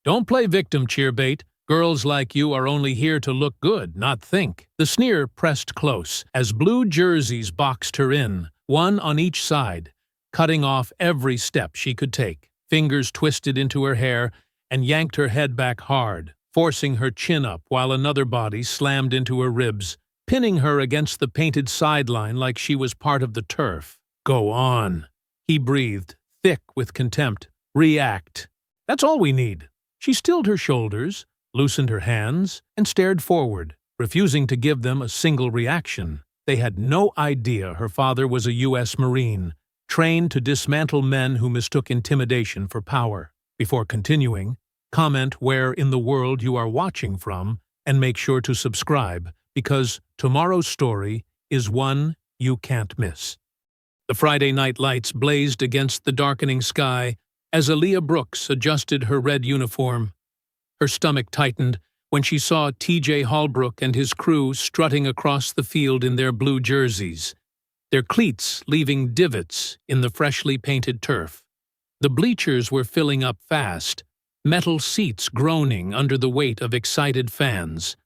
Don't play victim, cheerbait. Girls like you are only here to look good, not think. The sneer pressed close as blue jerseys boxed her in, one on each side, cutting off every step she could take. Fingers twisted into her hair and yanked her head back hard, forcing her chin up while another body slammed into her ribs, pinning her against the painted sideline like she was part of the turf. Go on, he breathed, thick with contempt. React. That's all we need. She stilled her shoulders, loosened her hands, and stared forward, refusing to give them a single reaction. They had no idea her father was a U.S. Marine, trained to dismantle men who mistook intimidation for power. Before continuing, comment where in the world you are watching from and make sure to subscribe, because tomorrow's story is one you can't miss. The Friday night lights blazed against the darkening sky as Aaliyah Brooks adjusted her red uniform. Her stomach tightened when she saw T.J. Holbrook and his crew strutting across the field in their blue jerseys, their cleats leaving divots in the freshly painted turf. The bleachers were filling up fast, metal seats groaning under the weight of excited fans.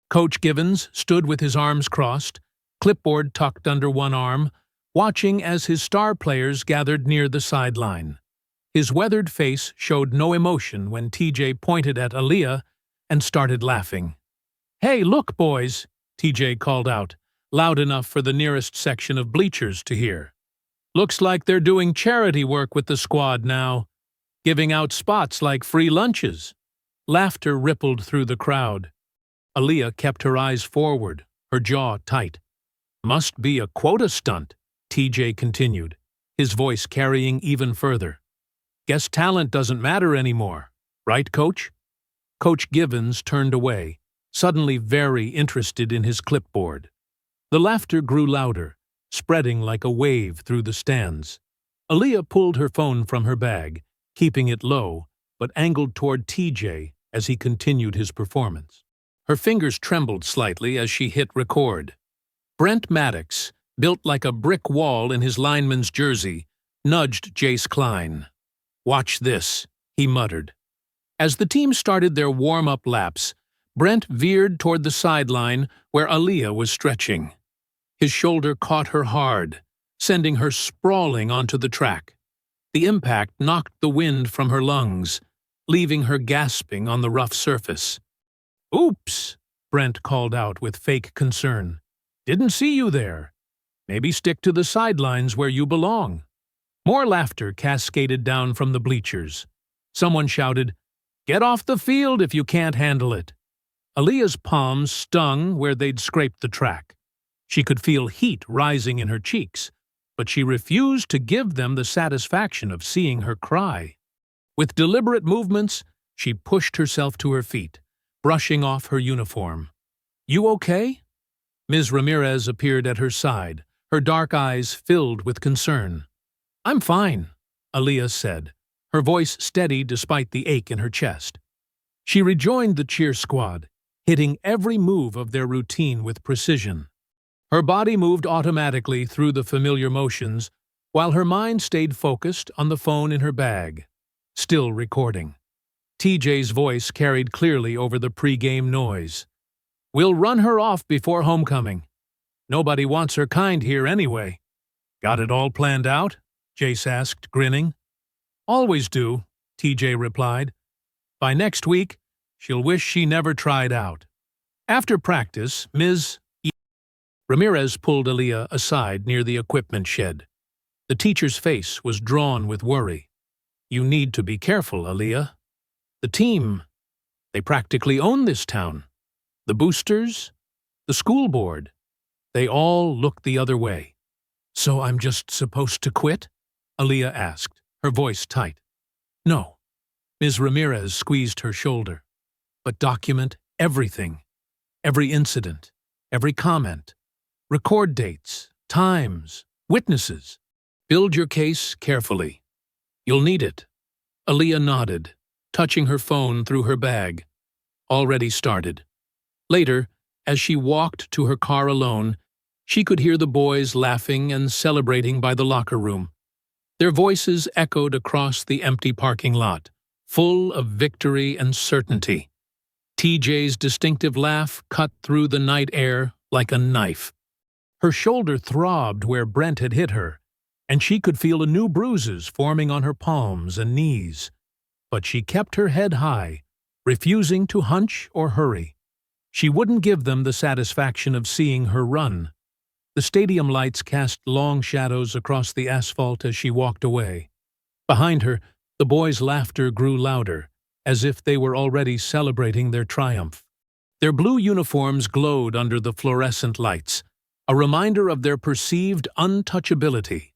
Coach Givens stood with his arms crossed, clipboard tucked under one arm, watching as his star players gathered near the sideline. His weathered face showed no emotion when TJ pointed at Aaliyah and started laughing. "Hey, look, boys," TJ called out, loud enough for the nearest section of bleachers to hear. "Looks like they're doing charity work with the squad now, giving out spots like free lunches." Laughter rippled through the crowd. Aaliyah kept her eyes forward, her jaw tight. "Must be a quota stunt," TJ continued, his voice carrying even further. "Guess talent doesn't matter anymore, right, Coach?" Coach Givens turned away, suddenly very interested in his clipboard. The laughter grew louder, spreading like a wave through the stands. Aaliyah pulled her phone from her bag, keeping it low, but angled toward TJ as he continued his performance. Her fingers trembled slightly as she hit record. Brent Maddox, built like a brick wall in his lineman's jersey, nudged Jace Klein. "Watch this," he muttered. As the team started their warm-up laps, Brent veered toward the sideline where Aaliyah was stretching. His shoulder caught her hard, sending her sprawling onto the track. The impact knocked the wind from her lungs, leaving her gasping on the rough surface. "Oops," Brent called out with fake concern. "Didn't see you there. Maybe stick to the sidelines where you belong." More laughter cascaded down from the bleachers. Someone shouted, "Get off the field if you can't handle it." Aaliyah's palms stung where they'd scraped the track. She could feel heat rising in her cheeks, but she refused to give them the satisfaction of seeing her cry. With deliberate movements, she pushed herself to her feet, brushing off her uniform. "You okay?" Ms. Ramirez appeared at her side, her dark eyes filled with concern. "I'm fine," Aaliyah said, her voice steady despite the ache in her chest. She rejoined the cheer squad, hitting every move of their routine with precision. Her body moved automatically through the familiar motions, while her mind stayed focused on the phone in her bag, still recording. TJ's voice carried clearly over the pre-game noise. "We'll run her off before homecoming. Nobody wants her kind here anyway." "Got it all planned out?" Jace asked, grinning. "Always do," TJ replied. "By next week, she'll wish she never tried out." After practice, Ms. Ramirez pulled Aaliyah aside near the equipment shed. The teacher's face was drawn with worry. "You need to be careful, Aaliyah. The team, they practically own this town. The boosters, the school board, they all look the other way." "So I'm just supposed to quit?" Aaliyah asked, her voice tight. "No." Ms. Ramirez squeezed her shoulder. "But document everything. Every incident, every comment. Record dates, times, witnesses. Build your case carefully. You'll need it." Aaliyah nodded, touching her phone through her bag. Already started. Later, as she walked to her car alone, she could hear the boys laughing and celebrating by the locker room. Their voices echoed across the empty parking lot, full of victory and certainty. TJ's distinctive laugh cut through the night air like a knife. Her shoulder throbbed where Brent had hit her, and she could feel new bruises forming on her palms and knees. But she kept her head high, refusing to hunch or hurry. She wouldn't give them the satisfaction of seeing her run. The stadium lights cast long shadows across the asphalt as she walked away. Behind her, the boys' laughter grew louder, as if they were already celebrating their triumph. Their blue uniforms glowed under the fluorescent lights, a reminder of their perceived untouchability.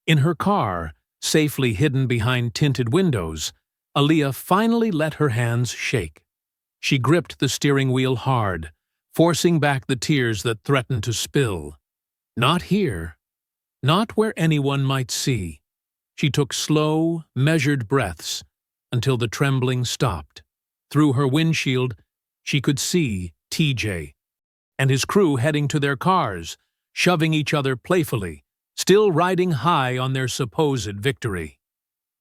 In her car, safely hidden behind tinted windows, Aaliyah finally let her hands shake. She gripped the steering wheel hard, forcing back the tears that threatened to spill. Not here. Not where anyone might see. She took slow, measured breaths until the trembling stopped. Through her windshield, she could see TJ and his crew heading to their cars, shoving each other playfully, still riding high on their supposed victory.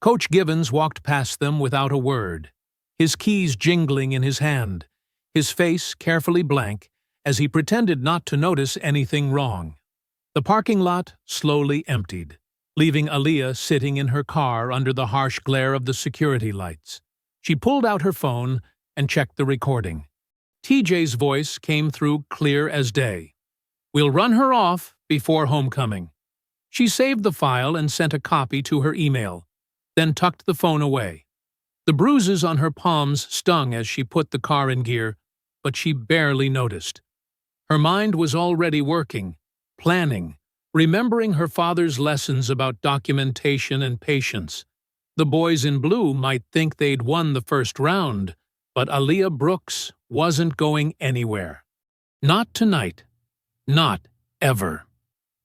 Coach Givens walked past them without a word, his keys jingling in his hand, his face carefully blank as he pretended not to notice anything wrong. The parking lot slowly emptied, leaving Aaliyah sitting in her car under the harsh glare of the security lights. She pulled out her phone and checked the recording. TJ's voice came through clear as day. "We'll run her off before homecoming." She saved the file and sent a copy to her email, then tucked the phone away. The bruises on her palms stung as she put the car in gear, but she barely noticed. Her mind was already working, planning, remembering her father's lessons about documentation and patience. The boys in blue might think they'd won the first round, but Aaliyah Brooks wasn't going anywhere. Not tonight. Not ever.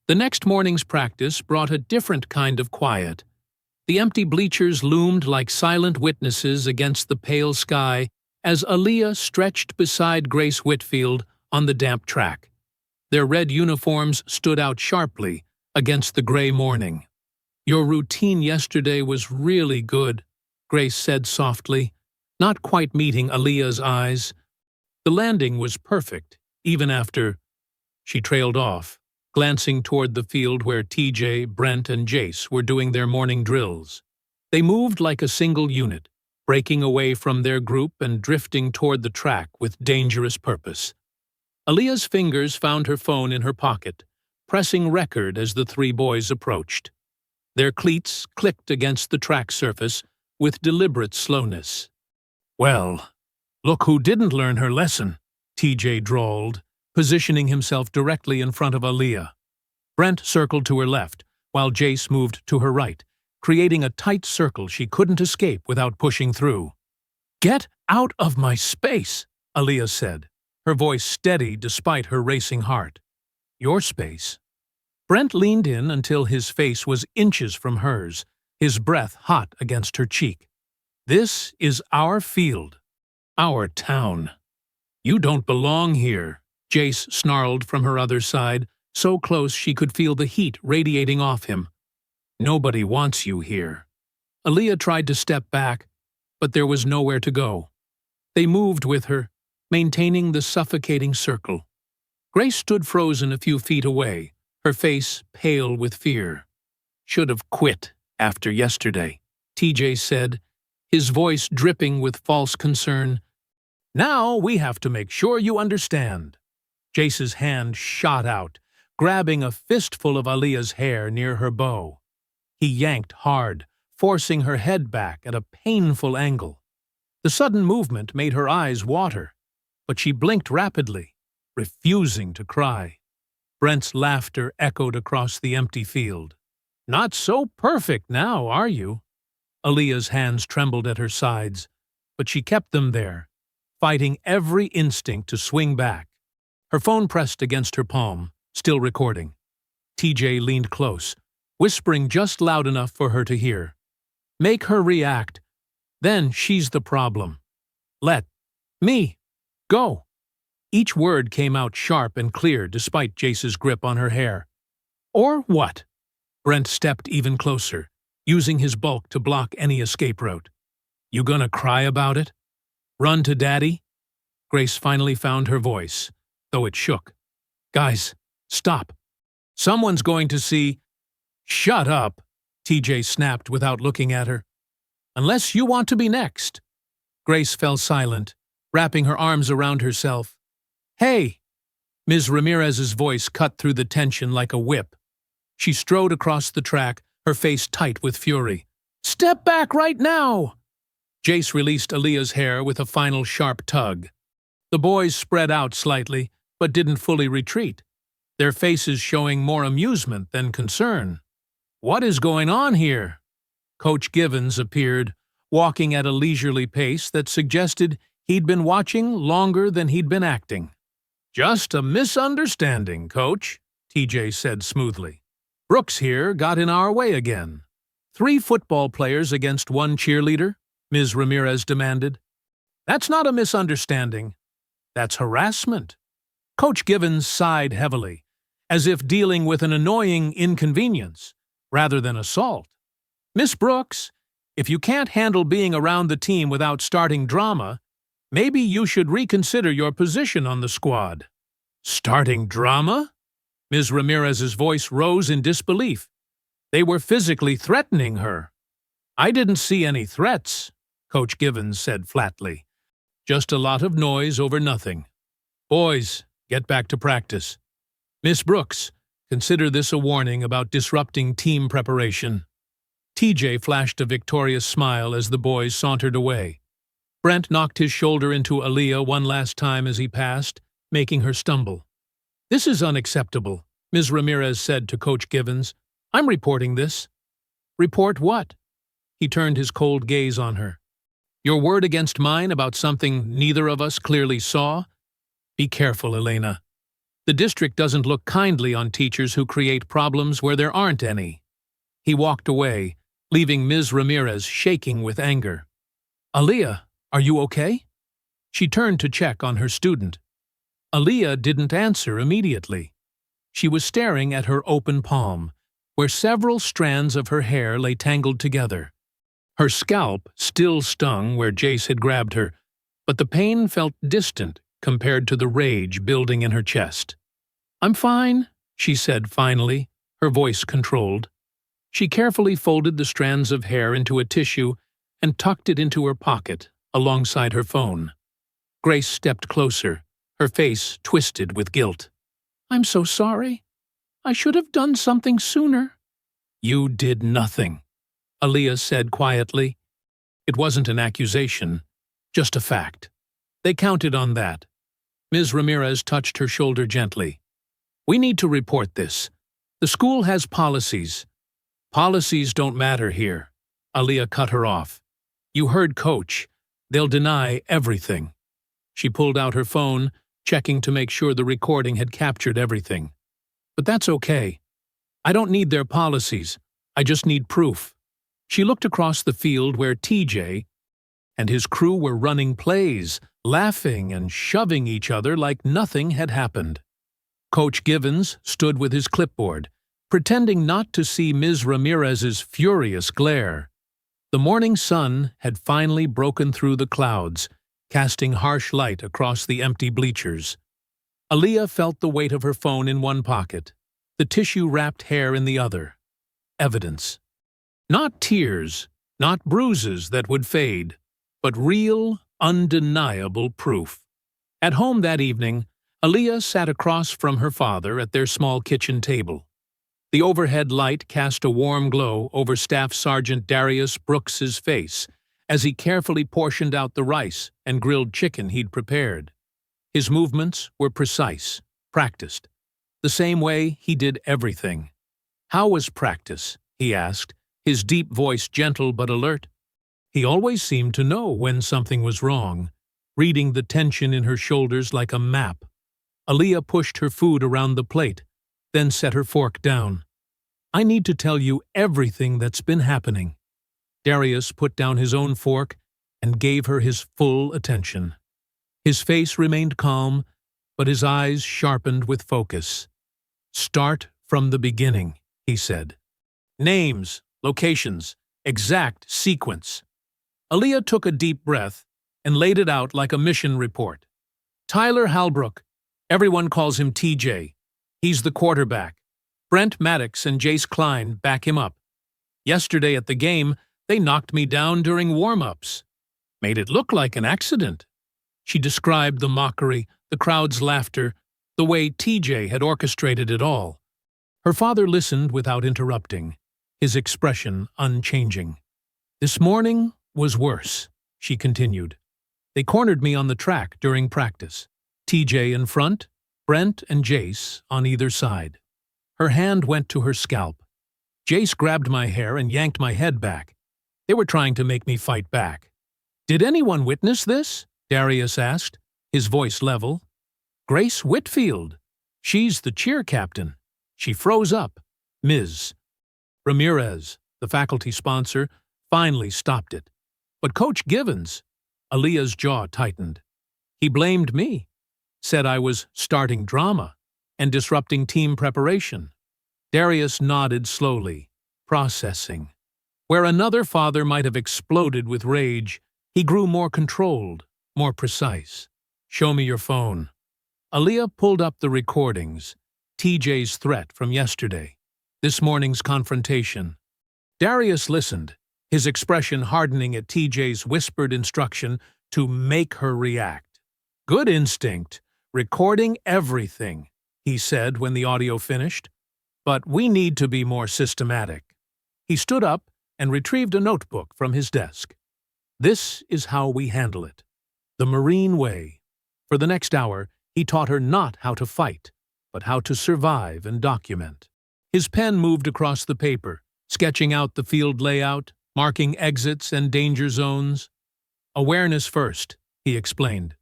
The next morning's practice brought a different kind of quiet. The empty bleachers loomed like silent witnesses against the pale sky as Aaliyah stretched beside Grace Whitfield on the damp track. Their red uniforms stood out sharply against the gray morning. "Your routine yesterday was really good," Grace said softly, not quite meeting Aaliyah's eyes. "The landing was perfect, even after—" She trailed off, glancing toward the field where TJ, Brent, and Jace were doing their morning drills. They moved like a single unit, breaking away from their group and drifting toward the track with dangerous purpose. Aaliyah's fingers found her phone in her pocket, pressing record as the three boys approached. Their cleats clicked against the track surface with deliberate slowness. "Well, look who didn't learn her lesson," TJ drawled, positioning himself directly in front of Aaliyah. Brent circled to her left, while Jace moved to her right, creating a tight circle she couldn't escape without pushing through. "Get out of my space," Aaliyah said, her voice steady despite her racing heart. "Your space?" Brent leaned in until his face was inches from hers, his breath hot against her cheek. "This is our field. Our town. You don't belong here," Jace snarled from her other side, so close she could feel the heat radiating off him. "Nobody wants you here." Aaliyah tried to step back, but there was nowhere to go. They moved with her, maintaining the suffocating circle. Grace stood frozen a few feet away, her face pale with fear. "Should have quit after yesterday," TJ said, his voice dripping with false concern. "Now we have to make sure you understand." Jace's hand shot out, grabbing a fistful of Aaliyah's hair near her bow. He yanked hard, forcing her head back at a painful angle. The sudden movement made her eyes water, but she blinked rapidly, refusing to cry. Brent's laughter echoed across the empty field. "Not so perfect now, are you?" Aaliyah's hands trembled at her sides, but she kept them there, fighting every instinct to swing back. Her phone pressed against her palm, still recording. TJ leaned close, whispering just loud enough for her to hear. "Make her react. Then she's the problem. Let me go." Each word came out sharp and clear despite Jace's grip on her hair. "Or what?" Brent stepped even closer, using his bulk to block any escape route. You gonna cry about it? Run to Daddy? Grace finally found her voice, though it shook. Guys, stop. Someone's going to see. Shut up, TJ snapped without looking at her. Unless you want to be next. Grace fell silent, wrapping her arms around herself. Hey! Ms. Ramirez's voice cut through the tension like a whip. She strode across the track, her face tight with fury. Step back right now! Jace released Aaliyah's hair with a final sharp tug. The boys spread out slightly, but didn't fully retreat, their faces showing more amusement than concern. What is going on here? Coach Givens appeared, walking at a leisurely pace that suggested he'd been watching longer than he'd been acting. Just a misunderstanding, Coach, TJ said smoothly. Brooks here got in our way again. 3 football players against 1 cheerleader, Ms. Ramirez demanded. That's not a misunderstanding. That's harassment. Coach Givens sighed heavily, as if dealing with an annoying inconvenience, rather than assault. Miss Brooks, if you can't handle being around the team without starting drama, maybe you should reconsider your position on the squad. Starting drama? Ms. Ramirez's voice rose in disbelief. They were physically threatening her. I didn't see any threats, Coach Givens said flatly. Just a lot of noise over nothing. Boys, get back to practice. Miss Brooks, consider this a warning about disrupting team preparation. TJ flashed a victorious smile as the boys sauntered away. Brent knocked his shoulder into Aaliyah one last time as he passed, making her stumble. This is unacceptable, Ms. Ramirez said to Coach Givens. I'm reporting this. Report what? He turned his cold gaze on her. Your word against mine about something neither of us clearly saw? Be careful, Elena. The district doesn't look kindly on teachers who create problems where there aren't any. He walked away, leaving Ms. Ramirez shaking with anger. Aaliyah, are you okay? She turned to check on her student. Aaliyah didn't answer immediately. She was staring at her open palm, where several strands of her hair lay tangled together. Her scalp still stung where Jace had grabbed her, but the pain felt distant compared to the rage building in her chest. I'm fine, she said finally, her voice controlled. She carefully folded the strands of hair into a tissue and tucked it into her pocket, alongside her phone. Grace stepped closer, her face twisted with guilt. I'm so sorry. I should have done something sooner. You did nothing, Aaliyah said quietly. It wasn't an accusation, just a fact. They counted on that. Ms. Ramirez touched her shoulder gently. We need to report this. The school has policies. Policies don't matter here. Aaliyah cut her off. You heard Coach. They'll deny everything. She pulled out her phone, checking to make sure the recording had captured everything. But that's okay. I don't need their policies. I just need proof. She looked across the field where TJ and his crew were running plays, laughing and shoving each other like nothing had happened. Coach Givens stood with his clipboard, pretending not to see Ms. Ramirez's furious glare. The morning sun had finally broken through the clouds, casting harsh light across the empty bleachers. Aaliyah felt the weight of her phone in one pocket, the tissue-wrapped hair in the other. Evidence. Not tears, not bruises that would fade, but real, undeniable proof. At home that evening, Aaliyah sat across from her father at their small kitchen table. The overhead light cast a warm glow over Staff Sergeant Darius Brooks's face as he carefully portioned out the rice and grilled chicken he'd prepared. His movements were precise, practiced, the same way he did everything. How was practice? He asked, his deep voice gentle but alert. He always seemed to know when something was wrong, reading the tension in her shoulders like a map. Aaliyah pushed her food around the plate, then set her fork down. I need to tell you everything that's been happening. Darius put down his own fork and gave her his full attention. His face remained calm, but his eyes sharpened with focus. Start from the beginning, he said. Names, locations, exact sequence. Aaliyah took a deep breath and laid it out like a mission report. Tyler Halbrook. Everyone calls him TJ. He's the quarterback. Brent Maddox and Jace Klein back him up. Yesterday at the game, they knocked me down during warm-ups. Made it look like an accident. She described the mockery, the crowd's laughter, the way TJ had orchestrated it all. Her father listened without interrupting, his expression unchanging. This morning was worse, she continued. They cornered me on the track during practice. TJ in front, Brent and Jace on either side. Her hand went to her scalp. Jace grabbed my hair and yanked my head back. They were trying to make me fight back. Did anyone witness this? Darius asked, his voice level. Grace Whitfield. She's the cheer captain. She froze up. Ms. Ramirez, the faculty sponsor, finally stopped it. But Coach Givens, Aaliyah's jaw tightened. He blamed me, said I was starting drama and disrupting team preparation. Darius nodded slowly, processing. Where another father might have exploded with rage, he grew more controlled, more precise. Show me your phone. Aaliyah pulled up the recordings, TJ's threat from yesterday, this morning's confrontation. Darius listened, his expression hardening at TJ's whispered instruction to make her react. Good instinct, recording everything, he said when the audio finished. But we need to be more systematic. He stood up and retrieved a notebook from his desk. This is how we handle it. The Marine way. For the next hour, he taught her not how to fight, but how to survive and document. His pen moved across the paper, sketching out the field layout, marking exits and danger zones. Awareness first, he explained.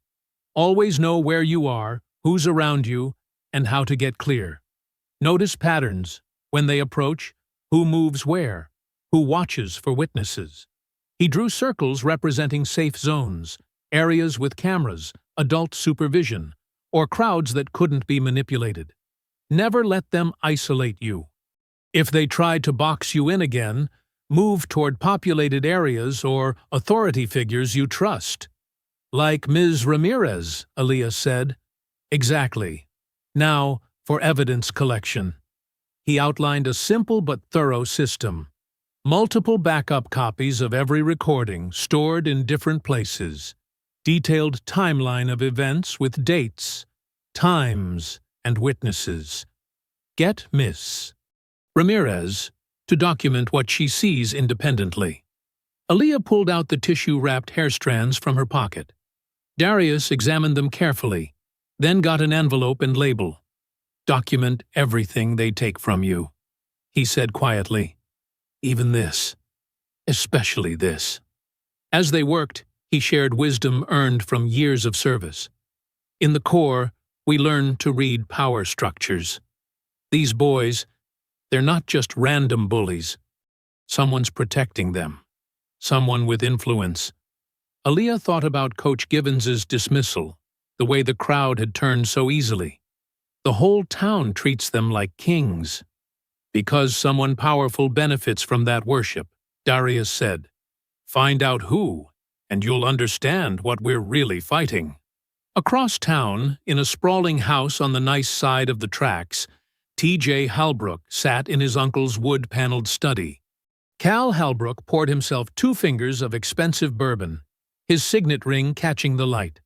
Always know where you are, who's around you, and how to get clear. Notice patterns, when they approach, who moves where, who watches for witnesses. He drew circles representing safe zones, areas with cameras, adult supervision, or crowds that couldn't be manipulated. Never let them isolate you. If they tried to box you in again, move toward populated areas or authority figures you trust. Like Ms. Ramirez, Aaliyah said. Exactly. Now, for evidence collection. He outlined a simple but thorough system. Multiple backup copies of every recording stored in different places. Detailed timeline of events with dates, times, and witnesses. Get Miss Ramirez to document what she sees independently. Aaliyah pulled out the tissue-wrapped hair strands from her pocket. Darius examined them carefully, then got an envelope and label. Document everything they take from you, he said quietly. Even this. Especially this. As they worked, he shared wisdom earned from years of service. In the Corps, we learn to read power structures. These boys, they're not just random bullies. Someone's protecting them. Someone with influence. Aaliyah thought about Coach Givens's dismissal, the way the crowd had turned so easily. The whole town treats them like kings. Because someone powerful benefits from that worship, Darius said. Find out who, and you'll understand what we're really fighting. Across town, in a sprawling house on the nice side of the tracks, T.J. Halbrook sat in his uncle's wood-paneled study. Cal Halbrook poured himself 2 fingers of expensive bourbon, his signet ring catching the light.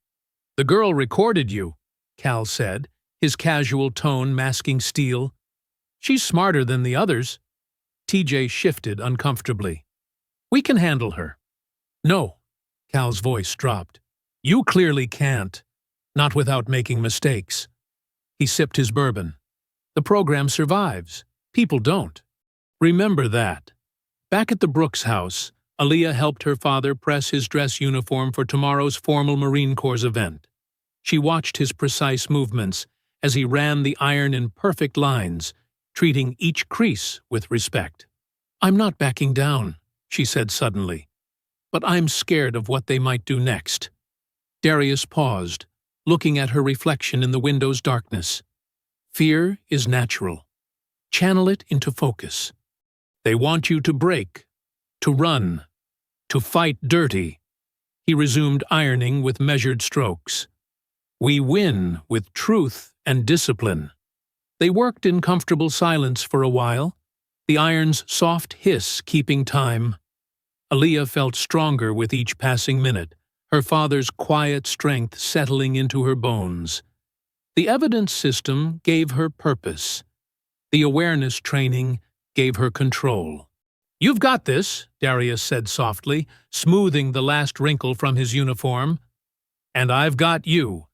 The girl recorded you, Cal said, his casual tone masking steel. She's smarter than the others. T.J. shifted uncomfortably. We can handle her. No, Cal's voice dropped. You clearly can't. Not without making mistakes. He sipped his bourbon. The program survives. People don't. Remember that. Back at the Brooks house, Aaliyah helped her father press his dress uniform for tomorrow's formal Marine Corps event. She watched his precise movements as he ran the iron in perfect lines, treating each crease with respect. I'm not backing down, she said suddenly. But I'm scared of what they might do next. Darius paused, looking at her reflection in the window's darkness. Fear is natural. Channel it into focus. They want you to break, to run, To fight dirty. He resumed ironing with measured strokes. We win with truth and discipline. They worked in comfortable silence for a while, the iron's soft hiss keeping time. Aaliyah felt stronger with each passing minute, her father's quiet strength settling into her bones. The evidence system gave her purpose. The awareness training gave her control. You've got this, Darius said softly, smoothing the last wrinkle from his uniform. And I've got you.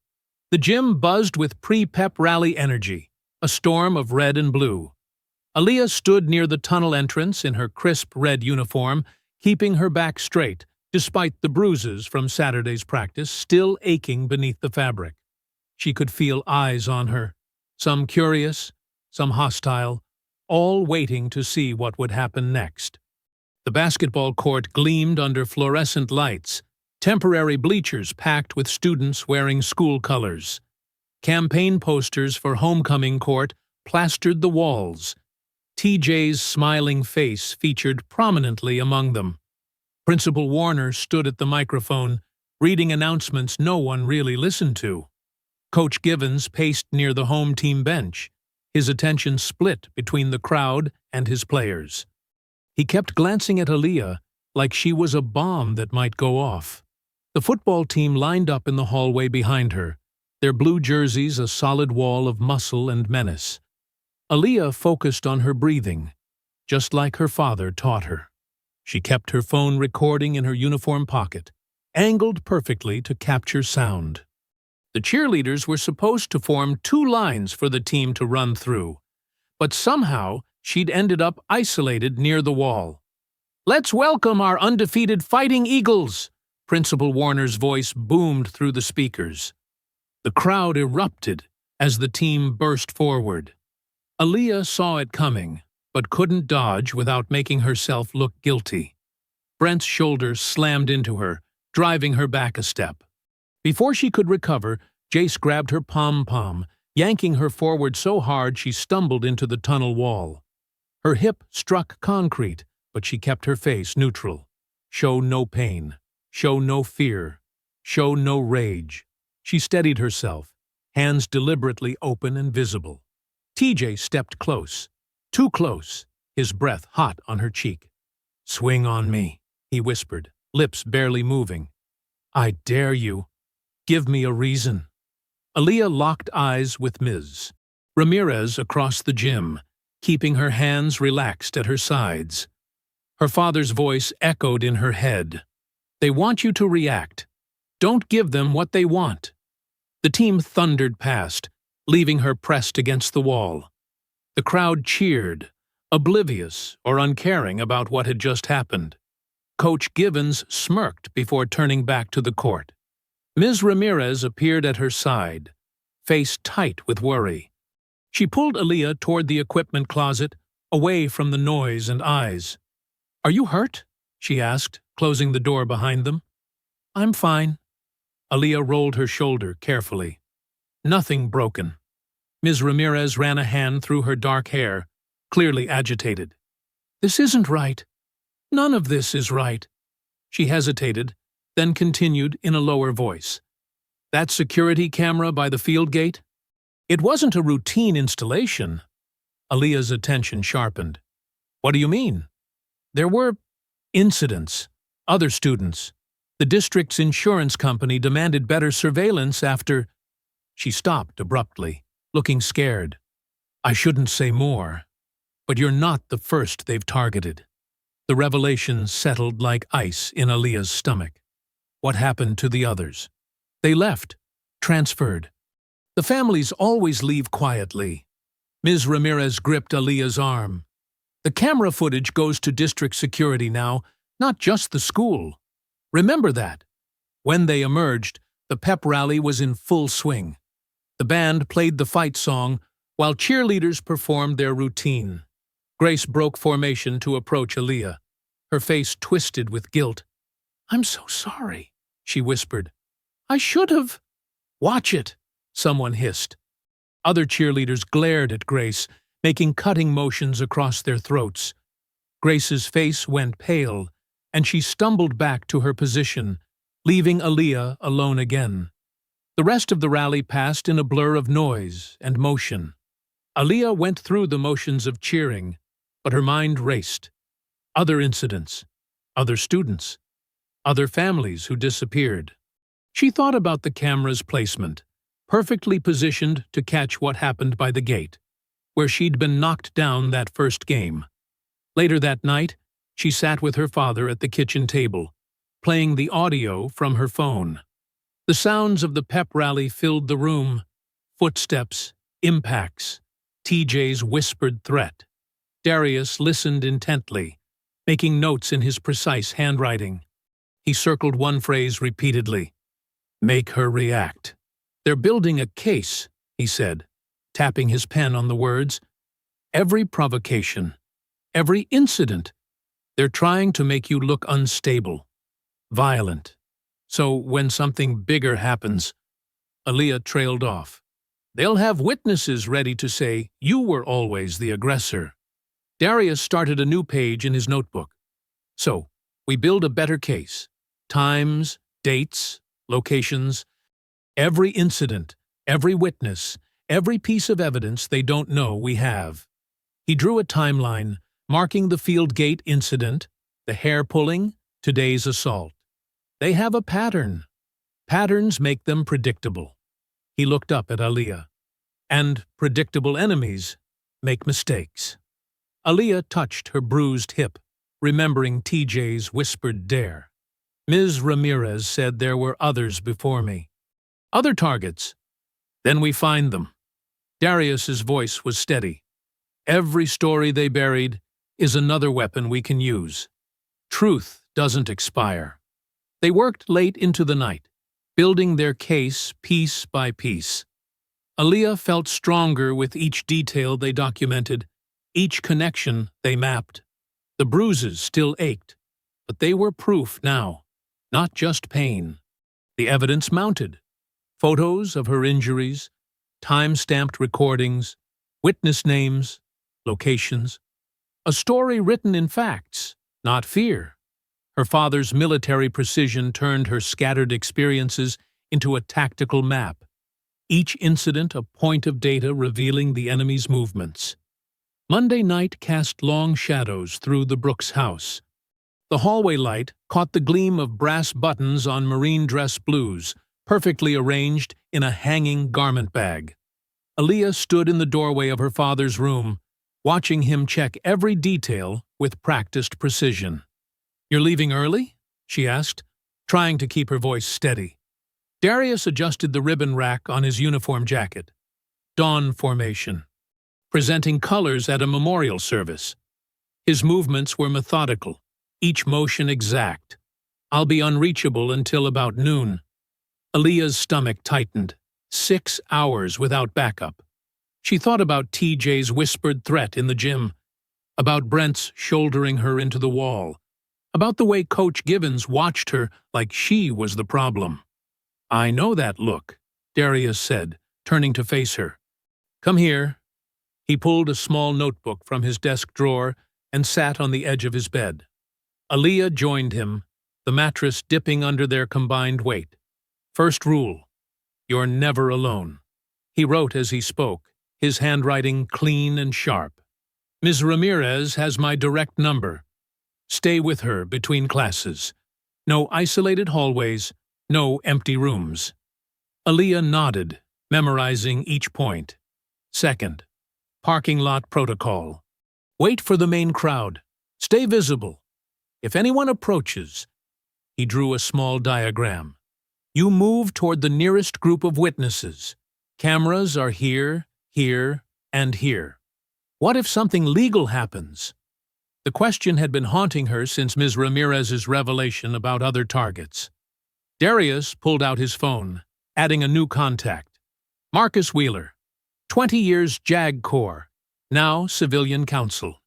The gym buzzed with pre-pep rally energy, a storm of red and blue. Aaliyah stood near the tunnel entrance in her crisp red uniform, keeping her back straight, despite the bruises from Saturday's practice still aching beneath the fabric. She could feel eyes on her, some curious, some hostile, all waiting to see what would happen next. The basketball court gleamed under fluorescent lights, temporary bleachers packed with students wearing school colors. Campaign posters for homecoming court plastered the walls. TJ's smiling face featured prominently among them. Principal Warner stood at the microphone, reading announcements no one really listened to. Coach Givens paced near the home team bench, his attention split between the crowd and his players. He kept glancing at Aaliyah like she was a bomb that might go off. The football team lined up in the hallway behind her, their blue jerseys a solid wall of muscle and menace. Aaliyah focused on her breathing, just like her father taught her. She kept her phone recording in her uniform pocket, angled perfectly to capture sound. The cheerleaders were supposed to form 2 lines for the team to run through, but somehow she'd ended up isolated near the wall. "Let's welcome our undefeated Fighting Eagles!" Principal Warner's voice boomed through the speakers. The crowd erupted as the team burst forward. Aaliyah saw it coming, but couldn't dodge without making herself look guilty. Brent's shoulder slammed into her, driving her back a step. Before she could recover, Jace grabbed her pom-pom, yanking her forward so hard she stumbled into the tunnel wall. Her hip struck concrete, but she kept her face neutral. Show no pain. Show no fear. Show no rage. She steadied herself, hands deliberately open and visible. TJ stepped close. Too close, his breath hot on her cheek. "Swing on me," he whispered, lips barely moving. "I dare you. Give me a reason." Aaliyah locked eyes with Ms. Ramirez across the gym, keeping her hands relaxed at her sides. Her father's voice echoed in her head. "They want you to react. Don't give them what they want." The team thundered past, leaving her pressed against the wall. The crowd cheered, oblivious or uncaring about what had just happened. Coach Givens smirked before turning back to the court. Ms. Ramirez appeared at her side, face tight with worry. She pulled Aaliyah toward the equipment closet, away from the noise and eyes. "Are you hurt?" she asked, closing the door behind them. "I'm fine." Aaliyah rolled her shoulder carefully. "Nothing broken." Ms. Ramirez ran a hand through her dark hair, clearly agitated. "This isn't right. None of this is right." She hesitated, then continued in a lower voice. "That security camera by the field gate? It wasn't a routine installation." Aaliyah's attention sharpened. "What do you mean?" "There were incidents. Other students. The district's insurance company demanded better surveillance after—" She stopped abruptly, looking scared. "I shouldn't say more, but you're not the first they've targeted." The revelation settled like ice in Aaliyah's stomach. What happened to the others? They left, transferred. The families always leave quietly. Ms. Ramirez gripped Aaliyah's arm. "The camera footage goes to district security now, not just the school. Remember that." When they emerged, the pep rally was in full swing. The band played the fight song, while cheerleaders performed their routine. Grace broke formation to approach Aaliyah, her face twisted with guilt. "I'm so sorry," she whispered. "I should have—" "Watch it," someone hissed. Other cheerleaders glared at Grace, making cutting motions across their throats. Grace's face went pale, and she stumbled back to her position, leaving Aaliyah alone again. The rest of the rally passed in a blur of noise and motion. Aaliyah went through the motions of cheering, but her mind raced. Other incidents, other students, other families who disappeared. She thought about the camera's placement, perfectly positioned to catch what happened by the gate, where she'd been knocked down that first game. Later that night, she sat with her father at the kitchen table, playing the audio from her phone. The sounds of the pep rally filled the room. Footsteps, impacts, TJ's whispered threat. Darius listened intently, making notes in his precise handwriting. He circled one phrase repeatedly. Make her react. They're building a case, he said, tapping his pen on the words. Every provocation, every incident, they're trying to make you look unstable, violent. So when something bigger happens, Aaliyah trailed off. They'll have witnesses ready to say you were always the aggressor. Darius started a new page in his notebook. So, we build a better case. Times, dates, locations, every incident, every witness, every piece of evidence they don't know we have. He drew a timeline, marking the field gate incident, the hair pulling, today's assault. They have a pattern. Patterns make them predictable. He looked up at Aaliyah. And predictable enemies make mistakes. Aaliyah touched her bruised hip, remembering TJ's whispered dare. Ms. Ramirez said there were others before me. Other targets. Then we find them. Darius's voice was steady. Every story they buried is another weapon we can use. Truth doesn't expire. They worked late into the night, building their case piece by piece. Aaliyah felt stronger with each detail they documented, each connection they mapped. The bruises still ached, but they were proof now, not just pain. The evidence mounted. Photos of her injuries, time-stamped recordings, witness names, locations. A story written in facts, not fear. Her father's military precision turned her scattered experiences into a tactical map, each incident a point of data revealing the enemy's movements. Monday night cast long shadows through the Brooks house. The hallway light caught the gleam of brass buttons on marine dress blues, perfectly arranged in a hanging garment bag. Aaliyah stood in the doorway of her father's room, watching him check every detail with practiced precision. "You're leaving early?" she asked, trying to keep her voice steady. Darius adjusted the ribbon rack on his uniform jacket. Dawn formation. Presenting colors at a memorial service. His movements were methodical, each motion exact. I'll be unreachable until about noon. Aaliyah's stomach tightened. 6 hours without backup. She thought about TJ's whispered threat in the gym, about Brent's shouldering her into the wall, about the way Coach Givens watched her like she was the problem. "I know that look," Darius said, turning to face her. "Come here." He pulled a small notebook from his desk drawer and sat on the edge of his bed. Aaliyah joined him, the mattress dipping under their combined weight. "First rule, you're never alone." He wrote as he spoke, his handwriting clean and sharp. "Ms. Ramirez has my direct number. Stay with her between classes. No isolated hallways, no empty rooms." Aaliyah nodded, memorizing each point. "Second, parking lot protocol. Wait for the main crowd. Stay visible. If anyone approaches," he drew a small diagram, "you move toward the nearest group of witnesses. Cameras are here, here, and here. What if something legal happens?" The question had been haunting her since Ms. Ramirez's revelation about other targets. Darius pulled out his phone, adding a new contact. Marcus Wheeler, 20 years JAG Corps, now civilian counsel.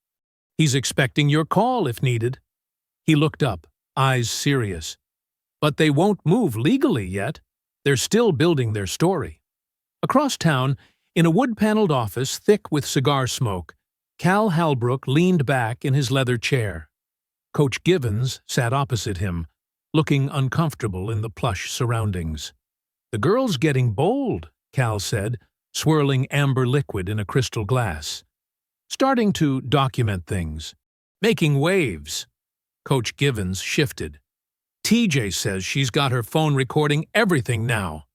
"He's expecting your call if needed." He looked up, eyes serious. "But they won't move legally yet. They're still building their story." Across town, in a wood-paneled office thick with cigar smoke, Cal Halbrook leaned back in his leather chair. Coach Givens sat opposite him, looking uncomfortable in the plush surroundings. "The girl's getting bold," Cal said, swirling amber liquid in a crystal glass. "Starting to document things. Making waves." Coach Givens shifted. "TJ says she's got her phone recording everything now.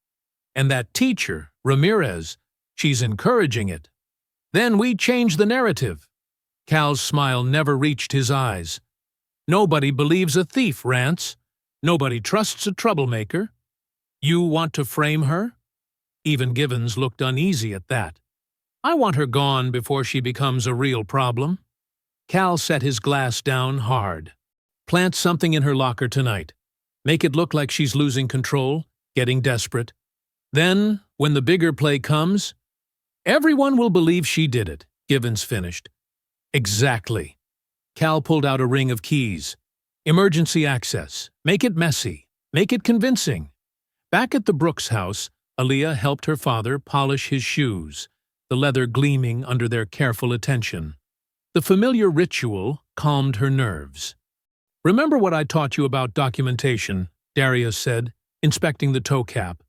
And that teacher, Ramirez, she's encouraging it. Then we change the narrative." Cal's smile never reached his eyes. "Nobody believes a thief, Rance. Nobody trusts a troublemaker. You want to frame her?" Even Givens looked uneasy at that. "I want her gone before she becomes a real problem." Cal set his glass down hard. "Plant something in her locker tonight. Make it look like she's losing control, getting desperate. Then, when the bigger play comes, everyone will believe she did it," Givens finished. "Exactly." Cal pulled out a ring of keys. "Emergency access. Make it messy. Make it convincing." Back at the Brooks house, Aaliyah helped her father polish his shoes, the leather gleaming under their careful attention. The familiar ritual calmed her nerves. "Remember what I taught you about documentation," Darius said, inspecting the toe cap.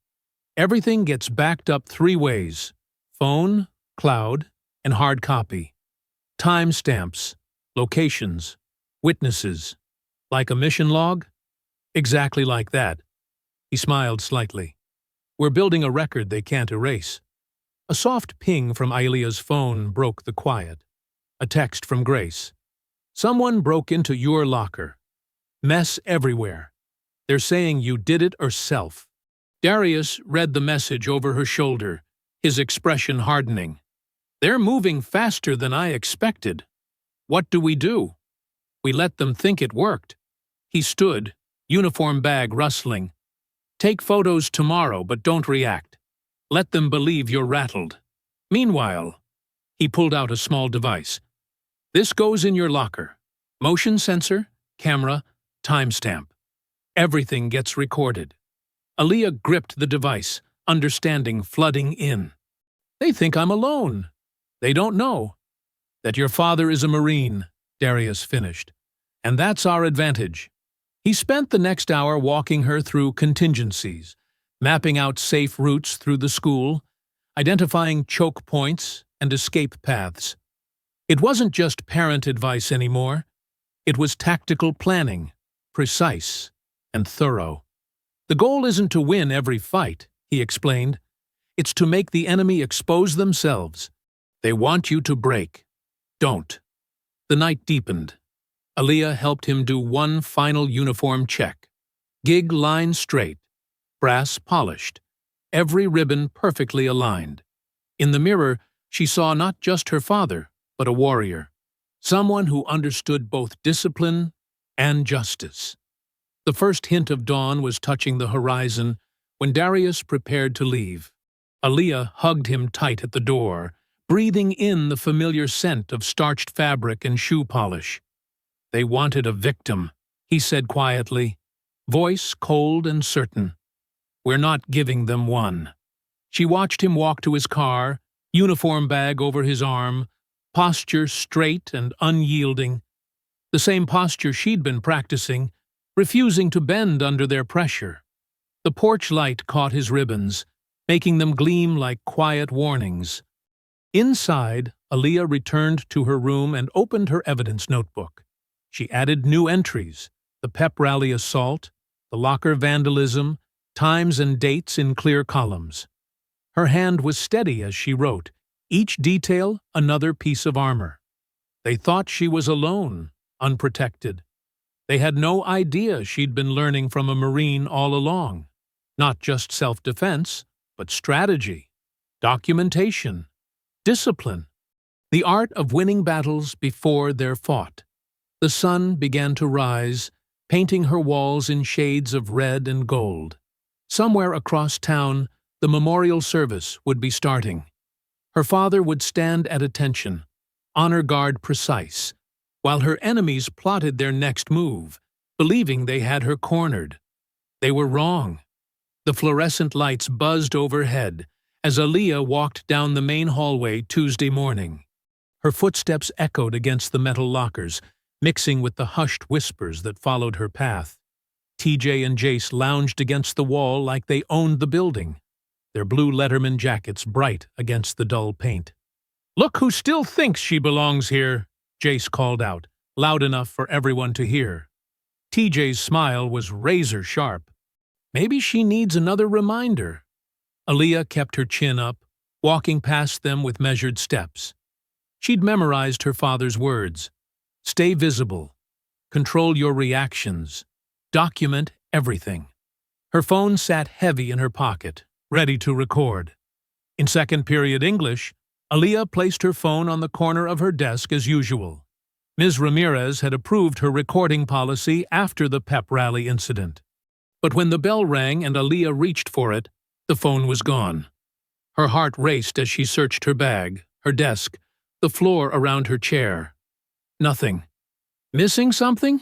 "Everything gets backed up 3 ways: phone, cloud, and hard copy. Timestamps, locations, witnesses. Like a mission log?" "Exactly like that." He smiled slightly. "We're building a record they can't erase." A soft ping from Ailia's phone broke the quiet. A text from Grace. "Someone broke into your locker. Mess everywhere. They're saying you did it yourself." Darius read the message over her shoulder, his expression hardening. "They're moving faster than I expected. What do? We let them think it worked." He stood, uniform bag rustling. "Take photos tomorrow, but don't react. Let them believe you're rattled. Meanwhile," he pulled out a small device. "This goes in your locker. Motion sensor, camera, timestamp. Everything gets recorded." Aaliyah gripped the device, understanding flooding in. "They think I'm alone. They don't know that your father is a Marine," Darius finished. "And that's our advantage." He spent the next hour walking her through contingencies, mapping out safe routes through the school, identifying choke points and escape paths. It wasn't just parent advice anymore. It was tactical planning, precise and thorough. "The goal isn't to win every fight," he explained. "It's to make the enemy expose themselves. They want you to break. Don't." The night deepened. Aaliyah helped him do one final uniform check. Gig line straight, brass polished, every ribbon perfectly aligned. In the mirror, she saw not just her father, but a warrior, someone who understood both discipline and justice. The first hint of dawn was touching the horizon when Darius prepared to leave. Aaliyah hugged him tight at the door, breathing in the familiar scent of starched fabric and shoe polish. "They wanted a victim," he said quietly, voice cold and certain. "We're not giving them one." She watched him walk to his car, uniform bag over his arm, posture straight and unyielding. The same posture she'd been practicing, refusing to bend under their pressure. The porch light caught his ribbons, making them gleam like quiet warnings. Inside, Aaliyah returned to her room and opened her evidence notebook. She added new entries: the pep rally assault, the locker vandalism, times and dates in clear columns. Her hand was steady as she wrote, each detail another piece of armor. They thought she was alone, unprotected. They had no idea she'd been learning from a Marine all along. Not just self-defense, but strategy, documentation, discipline, the art of winning battles before they're fought. The sun began to rise, painting her walls in shades of red and gold. Somewhere across town, the memorial service would be starting. Her father would stand at attention, honor guard precise, while her enemies plotted their next move, believing they had her cornered. They were wrong. The fluorescent lights buzzed overhead as Aaliyah walked down the main hallway Tuesday morning. Her footsteps echoed against the metal lockers, mixing with the hushed whispers that followed her path. TJ and Jace lounged against the wall like they owned the building, their blue Letterman jackets bright against the dull paint. "Look who still thinks she belongs here," Jace called out, loud enough for everyone to hear. TJ's smile was razor-sharp. Maybe she needs another reminder. Aaliyah kept her chin up, walking past them with measured steps. She'd memorized her father's words. Stay visible. Control your reactions. Document everything. Her phone sat heavy in her pocket, ready to record. In second period English, Aaliyah placed her phone on the corner of her desk as usual. Ms. Ramirez had approved her recording policy after the pep rally incident. But when the bell rang and Aaliyah reached for it, the phone was gone. Her heart raced as she searched her bag, her desk, the floor around her chair. Nothing. Missing something?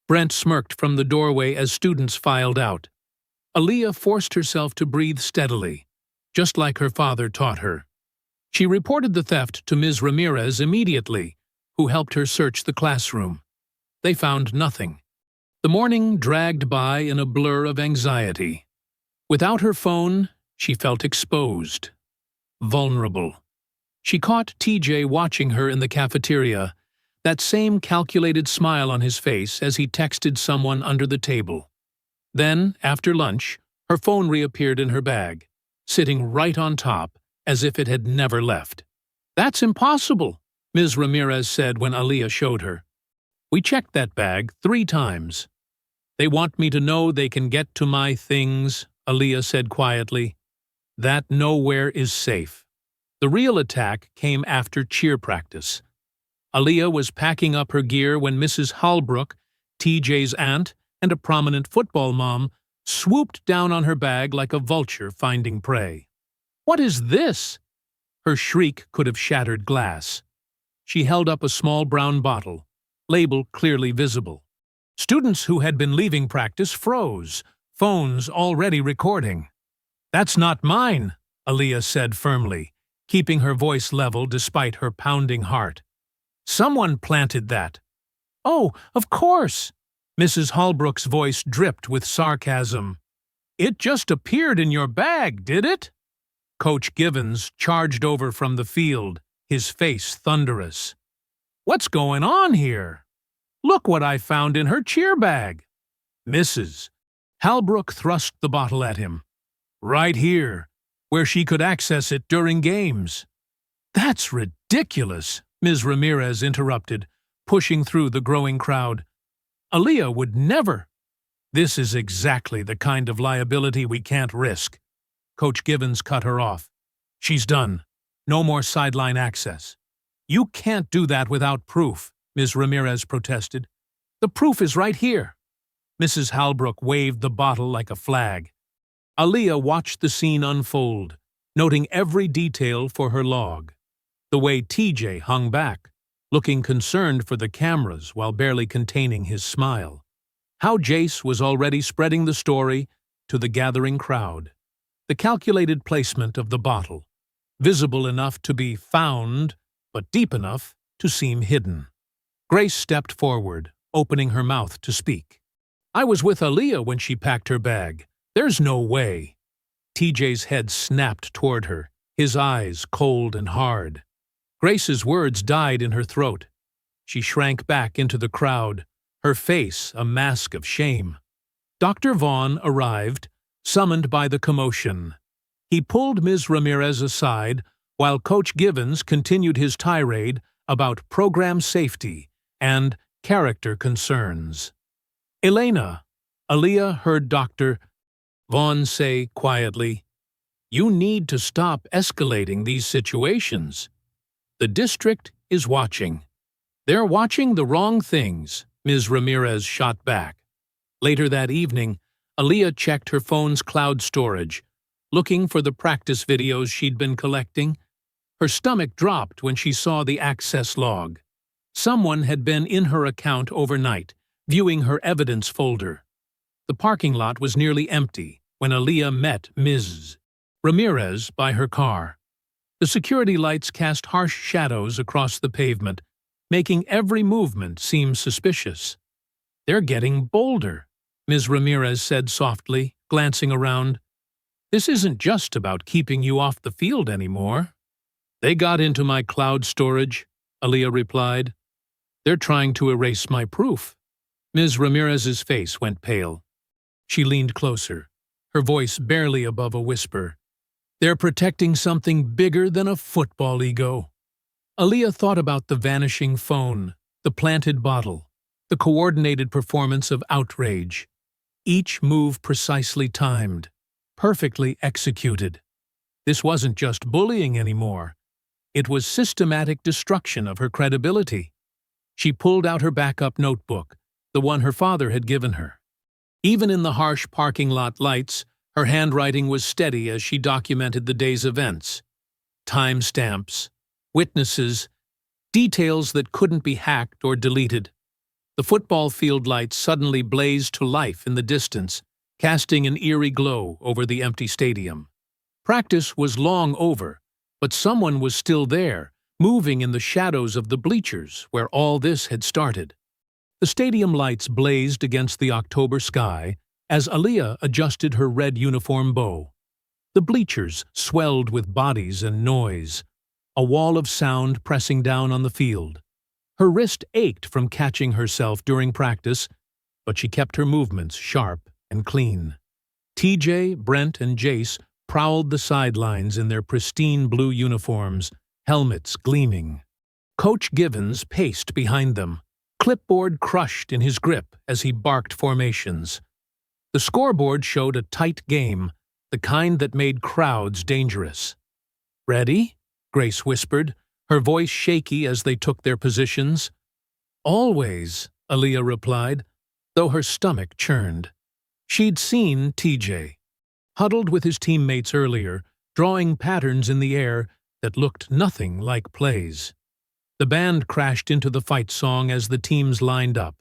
Brent smirked from the doorway as students filed out. Aaliyah forced herself to breathe steadily, just like her father taught her. She reported the theft to Ms. Ramirez immediately, who helped her search the classroom. They found nothing. The morning dragged by in a blur of anxiety. Without her phone, she felt exposed, vulnerable. She caught TJ watching her in the cafeteria, that same calculated smile on his face as he texted someone under the table. Then, after lunch, her phone reappeared in her bag, sitting right on top, as if it had never left. "That's impossible," Ms. Ramirez said when Aaliyah showed her. "We checked that bag 3 times. They want me to know they can get to my things," Aaliyah said quietly. "That nowhere is safe." The real attack came after cheer practice. Aaliyah was packing up her gear when Mrs. Holbrook, TJ's aunt, and a prominent football mom swooped down on her bag like a vulture finding prey. "What is this?" Her shriek could have shattered glass. She held up a small brown bottle, label clearly visible. Students who had been leaving practice froze, phones already recording. "That's not mine," Aaliyah said firmly, keeping her voice level despite her pounding heart. "Someone planted that." "Oh, of course." Mrs. Holbrook's voice dripped with sarcasm. "It just appeared in your bag, did it?" Coach Givens charged over from the field, his face thunderous. "What's going on here? Look what I found in her cheer bag." "Mrs." Holbrook thrust the bottle at him. "Right here, where she could access it during games." "That's ridiculous," Ms. Ramirez interrupted, pushing through the growing crowd. "Aaliyah would never." "This is exactly the kind of liability we can't risk." Coach Givens cut her off. "She's done. No more sideline access." "You can't do that without proof," Ms. Ramirez protested. "The proof is right here." Mrs. Holbrook waved the bottle like a flag. Aaliyah watched the scene unfold, noting every detail for her log. The way TJ hung back, looking concerned for the cameras while barely containing his smile. How Jace was already spreading the story to the gathering crowd. The calculated placement of the bottle, visible enough to be found, but deep enough to seem hidden. Grace stepped forward, opening her mouth to speak. "I was with Aaliyah when she packed her bag. There's no way." TJ's head snapped toward her, his eyes cold and hard. Grace's words died in her throat. She shrank back into the crowd, her face a mask of shame. Dr. Vaughn arrived, summoned by the commotion. He pulled Ms. Ramirez aside while Coach Givens continued his tirade about program safety and character concerns. "Elena," Aaliyah heard Dr. Vaughn say quietly, "you need to stop escalating these situations. The district is watching." "They're watching the wrong things," Ms. Ramirez shot back. Later that evening, Aaliyah checked her phone's cloud storage, looking for the practice videos she'd been collecting. Her stomach dropped when she saw the access log. Someone had been in her account overnight, viewing her evidence folder. The parking lot was nearly empty when Aaliyah met Ms. Ramirez by her car. The security lights cast harsh shadows across the pavement, making every movement seem suspicious. "They're getting bolder," Ms. Ramirez said softly, glancing around. "This isn't just about keeping you off the field anymore." "They got into my cloud storage," Aaliyah replied. "They're trying to erase my proof." Ms. Ramirez's face went pale. She leaned closer, her voice barely above a whisper. "They're protecting something bigger than a football ego." Aaliyah thought about the vanishing phone, the planted bottle, the coordinated performance of outrage. Each move precisely timed, perfectly executed. This wasn't just bullying anymore. It was systematic destruction of her credibility. She pulled out her backup notebook, the one her father had given her. Even in the harsh parking lot lights, her handwriting was steady as she documented the day's events. Timestamps, witnesses, details that couldn't be hacked or deleted. The football field lights suddenly blazed to life in the distance, casting an eerie glow over the empty stadium. Practice was long over, but someone was still there, moving in the shadows of the bleachers where all this had started. The stadium lights blazed against the October sky as Aaliyah adjusted her red uniform bow. The bleachers swelled with bodies and noise, a wall of sound pressing down on the field. Her wrist ached from catching herself during practice, but she kept her movements sharp and clean. TJ, Brent, and Jace prowled the sidelines in their pristine blue uniforms, helmets gleaming. Coach Givens paced behind them, clipboard crushed in his grip as he barked formations. The scoreboard showed a tight game, the kind that made crowds dangerous. "Ready?" Grace whispered, her voice shaky as they took their positions. "Always," Aaliyah replied, though her stomach churned. She'd seen TJ, huddled with his teammates earlier, drawing patterns in the air that looked nothing like plays. The band crashed into the fight song as the teams lined up.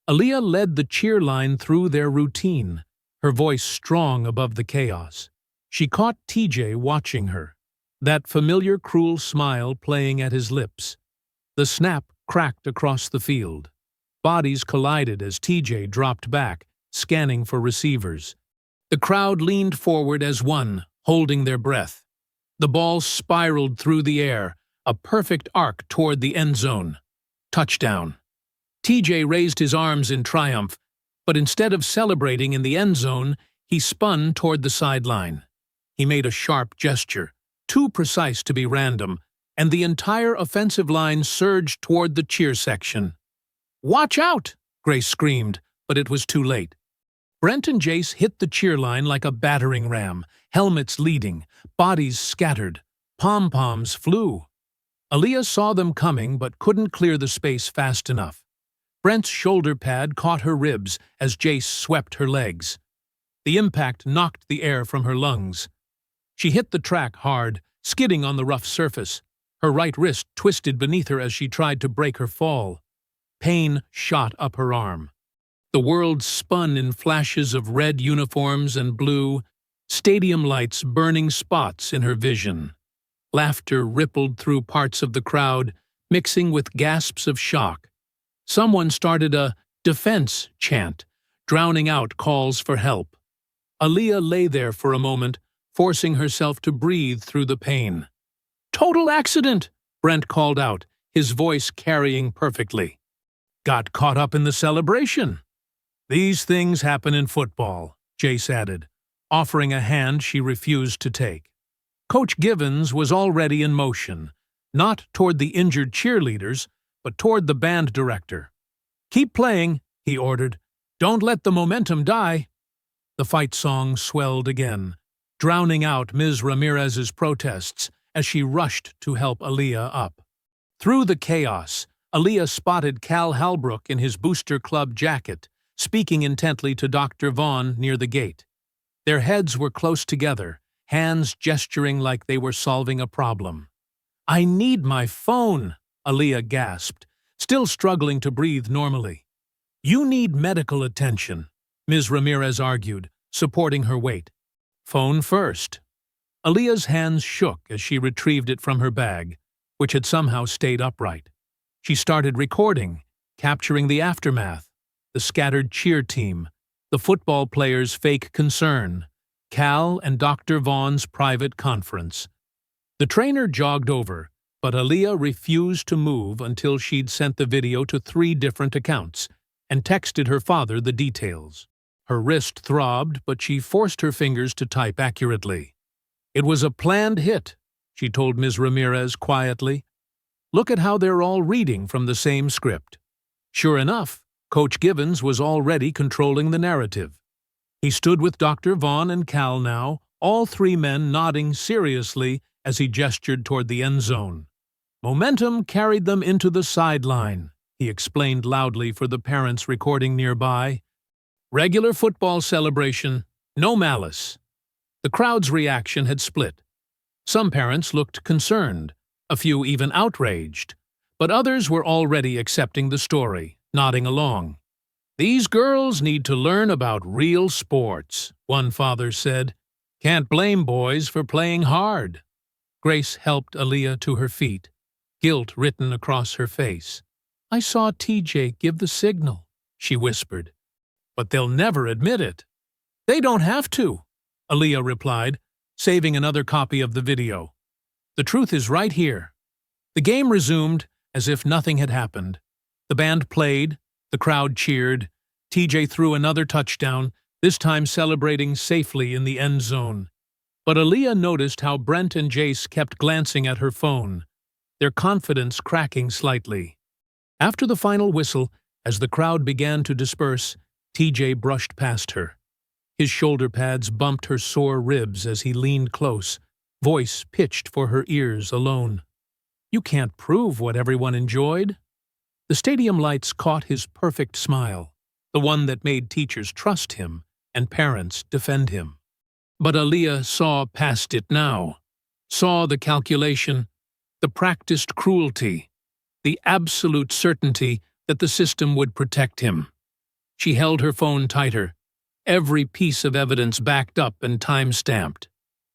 Aaliyah led the cheer line through their routine, her voice strong above the chaos. She caught TJ watching her, that familiar cruel smile playing at his lips. The snap cracked across the field. Bodies collided as TJ dropped back, scanning for receivers. The crowd leaned forward as one, holding their breath. The ball spiraled through the air, a perfect arc toward the end zone. Touchdown. TJ raised his arms in triumph, but instead of celebrating in the end zone, he spun toward the sideline. He made a sharp gesture, too precise to be random, and the entire offensive line surged toward the cheer section. "Watch out!" Grace screamed, but it was too late. Brent and Jace hit the cheer line like a battering ram, helmets leading, bodies scattered, pom-poms flew. Aaliyah saw them coming but couldn't clear the space fast enough. Brent's shoulder pad caught her ribs as Jace swept her legs. The impact knocked the air from her lungs. She hit the track hard, skidding on the rough surface. Her right wrist twisted beneath her as she tried to break her fall. Pain shot up her arm. The world spun in flashes of red uniforms and blue, stadium lights burning spots in her vision. Laughter rippled through parts of the crowd, mixing with gasps of shock. Someone started a defense chant, drowning out calls for help. Aaliyah lay there for a moment, forcing herself to breathe through the pain. "Total accident!" Brent called out, his voice carrying perfectly. "Got caught up in the celebration." "These things happen in football," Jace added, offering a hand she refused to take. Coach Givens was already in motion, not toward the injured cheerleaders, but toward the band director. "Keep playing," he ordered. "Don't let the momentum die." The fight song swelled again, drowning out Ms. Ramirez's protests as she rushed to help Aaliyah up. Through the chaos, Aaliyah spotted Cal Halbrook in his Booster Club jacket, speaking intently to Dr. Vaughn near the gate. Their heads were close together, hands gesturing like they were solving a problem. "I need my phone," Aaliyah gasped, still struggling to breathe normally. "You need medical attention," Ms. Ramirez argued, supporting her weight. "Phone first." Aaliyah's hands shook as she retrieved it from her bag, which had somehow stayed upright. She started recording, capturing the aftermath, the scattered cheer team, the football players' fake concern, Cal and Dr. Vaughn's private conference. The trainer jogged over, but Aaliyah refused to move until she'd sent the video to 3 different accounts and texted her father the details. Her wrist throbbed, but she forced her fingers to type accurately. "It was a planned hit," she told Ms. Ramirez quietly. "Look at how they're all reading from the same script." Sure enough, Coach Givens was already controlling the narrative. He stood with Dr. Vaughn and Cal now, all 3 men nodding seriously as he gestured toward the end zone. "Momentum carried them into the sideline," he explained loudly for the parents recording nearby. "Regular football celebration, no malice." The crowd's reaction had split. Some parents looked concerned, a few even outraged, but others were already accepting the story, nodding along. "These girls need to learn about real sports," one father said. "Can't blame boys for playing hard." Grace helped Aaliyah to her feet, guilt written across her face. "I saw TJ give the signal," she whispered. "But they'll never admit it." "They don't have to," Aaliyah replied, saving another copy of the video. "The truth is right here." The game resumed as if nothing had happened. The band played, the crowd cheered, TJ threw another touchdown, this time celebrating safely in the end zone. But Aaliyah noticed how Brent and Jace kept glancing at her phone, their confidence cracking slightly. After the final whistle, as the crowd began to disperse, TJ brushed past her. His shoulder pads bumped her sore ribs as he leaned close, voice pitched for her ears alone. "You can't prove what everyone enjoyed." The stadium lights caught his perfect smile, the one that made teachers trust him and parents defend him. But Aaliyah saw past it now, saw the calculation, the practiced cruelty, the absolute certainty that the system would protect him. She held her phone tighter, every piece of evidence backed up and time-stamped.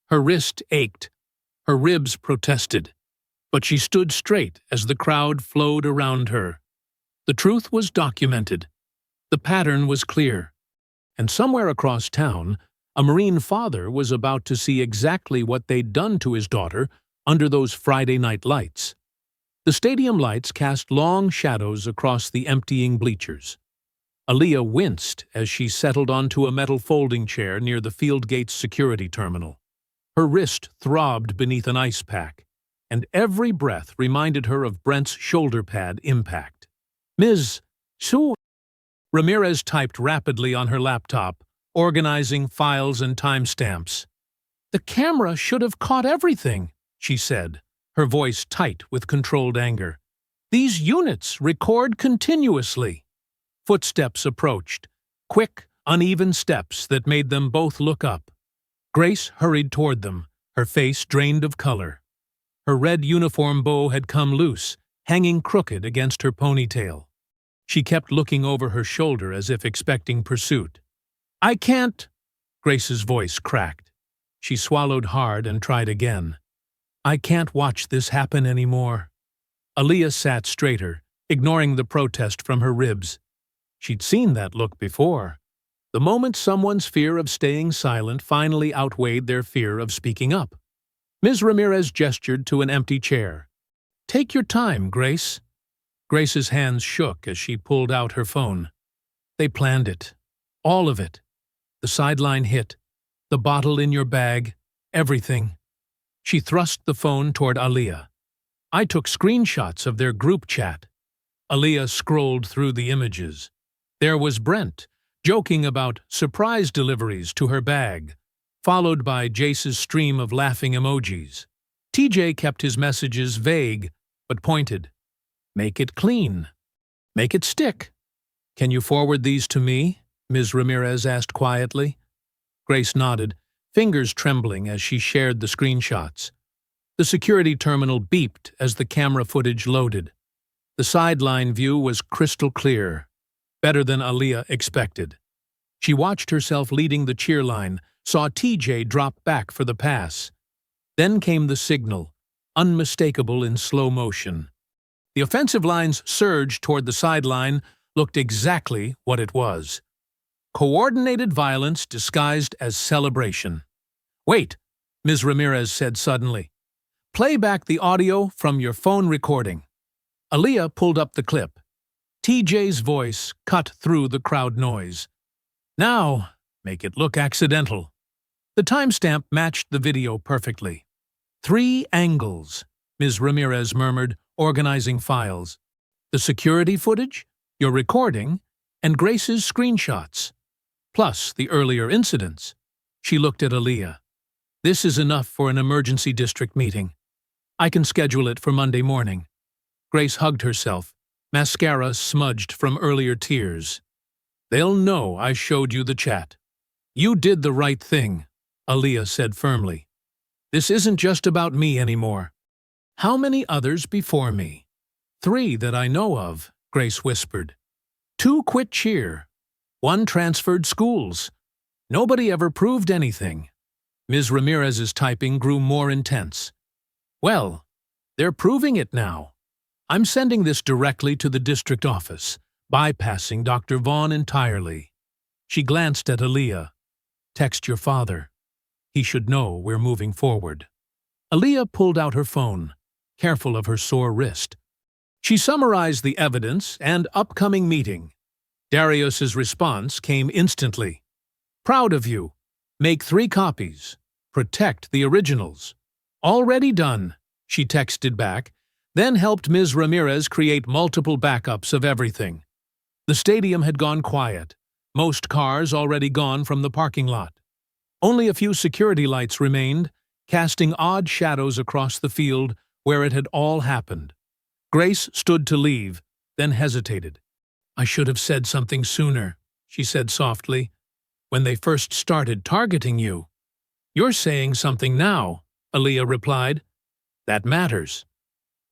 Her wrist ached, her ribs protested, but she stood straight as the crowd flowed around her. The truth was documented. The pattern was clear. And somewhere across town, a Marine father was about to see exactly what they'd done to his daughter under those Friday night lights. The stadium lights cast long shadows across the emptying bleachers. Aaliyah winced as she settled onto a metal folding chair near the Fieldgate's security terminal. Her wrist throbbed beneath an ice pack, and every breath reminded her of Brent's shoulder pad impact. "Ms. Sue." Ramirez typed rapidly on her laptop, organizing files and timestamps. "The camera should have caught everything," she said, her voice tight with controlled anger. "These units record continuously." Footsteps approached, quick, uneven steps that made them both look up. Grace hurried toward them, her face drained of color. Her red uniform bow had come loose, hanging crooked against her ponytail. She kept looking over her shoulder as if expecting pursuit. "I can't," Grace's voice cracked. She swallowed hard and tried again. "I can't watch this happen anymore." Aaliyah sat straighter, ignoring the protest from her ribs. She'd seen that look before. The moment someone's fear of staying silent finally outweighed their fear of speaking up. Ms. Ramirez gestured to an empty chair. "Take your time, Grace." Grace's hands shook as she pulled out her phone. "They planned it. All of it. The sideline hit. The bottle in your bag. Everything." She thrust the phone toward Aaliyah. "I took screenshots of their group chat." Aaliyah scrolled through the images. There was Brent, joking about surprise deliveries to her bag, followed by Jace's stream of laughing emojis. TJ kept his messages vague, but pointed. "Make it clean. Make it stick." "Can you forward these to me?" Ms. Ramirez asked quietly. Grace nodded, fingers trembling as she shared the screenshots. The security terminal beeped as the camera footage loaded. The sideline view was crystal clear, better than Aaliyah expected. She watched herself leading the cheer line, saw TJ drop back for the pass. Then came the signal, unmistakable in slow motion. The offensive line's surge toward the sideline looked exactly what it was. Coordinated violence disguised as celebration. "Wait," Ms. Ramirez said suddenly. "Play back the audio from your phone recording." Aaliyah pulled up the clip. TJ's voice cut through the crowd noise. "Now, make it look accidental." The timestamp matched the video perfectly. 3 angles, Ms. Ramirez murmured, organizing files. The security footage, your recording, and Grace's screenshots. Plus the earlier incidents. She looked at Aaliyah. "This is enough for an emergency district meeting. I can schedule it for Monday morning." Grace hugged herself, mascara smudged from earlier tears. "They'll know I showed you the chat." "You did the right thing," Aaliyah said firmly. "This isn't just about me anymore." "How many others before me?" "3 that I know of," Grace whispered. 2 quit cheer. 1 transferred schools. Nobody ever proved anything. Ms. Ramirez's typing grew more intense. "Well, they're proving it now. I'm sending this directly to the district office, bypassing Dr. Vaughn entirely." She glanced at Aaliyah. "Text your father. He should know we're moving forward." Aaliyah pulled out her phone, careful of her sore wrist. She summarized the evidence and upcoming meeting. Darius's response came instantly. "Proud of you. Make 3 copies. Protect the originals." "Already done," she texted back, then helped Ms. Ramirez create multiple backups of everything. The stadium had gone quiet, most cars already gone from the parking lot. Only a few security lights remained, casting odd shadows across the field where it had all happened. Grace stood to leave, then hesitated. "I should have said something sooner," she said softly, "when they first started targeting you." "You're saying something now," Aaliyah replied. "That matters."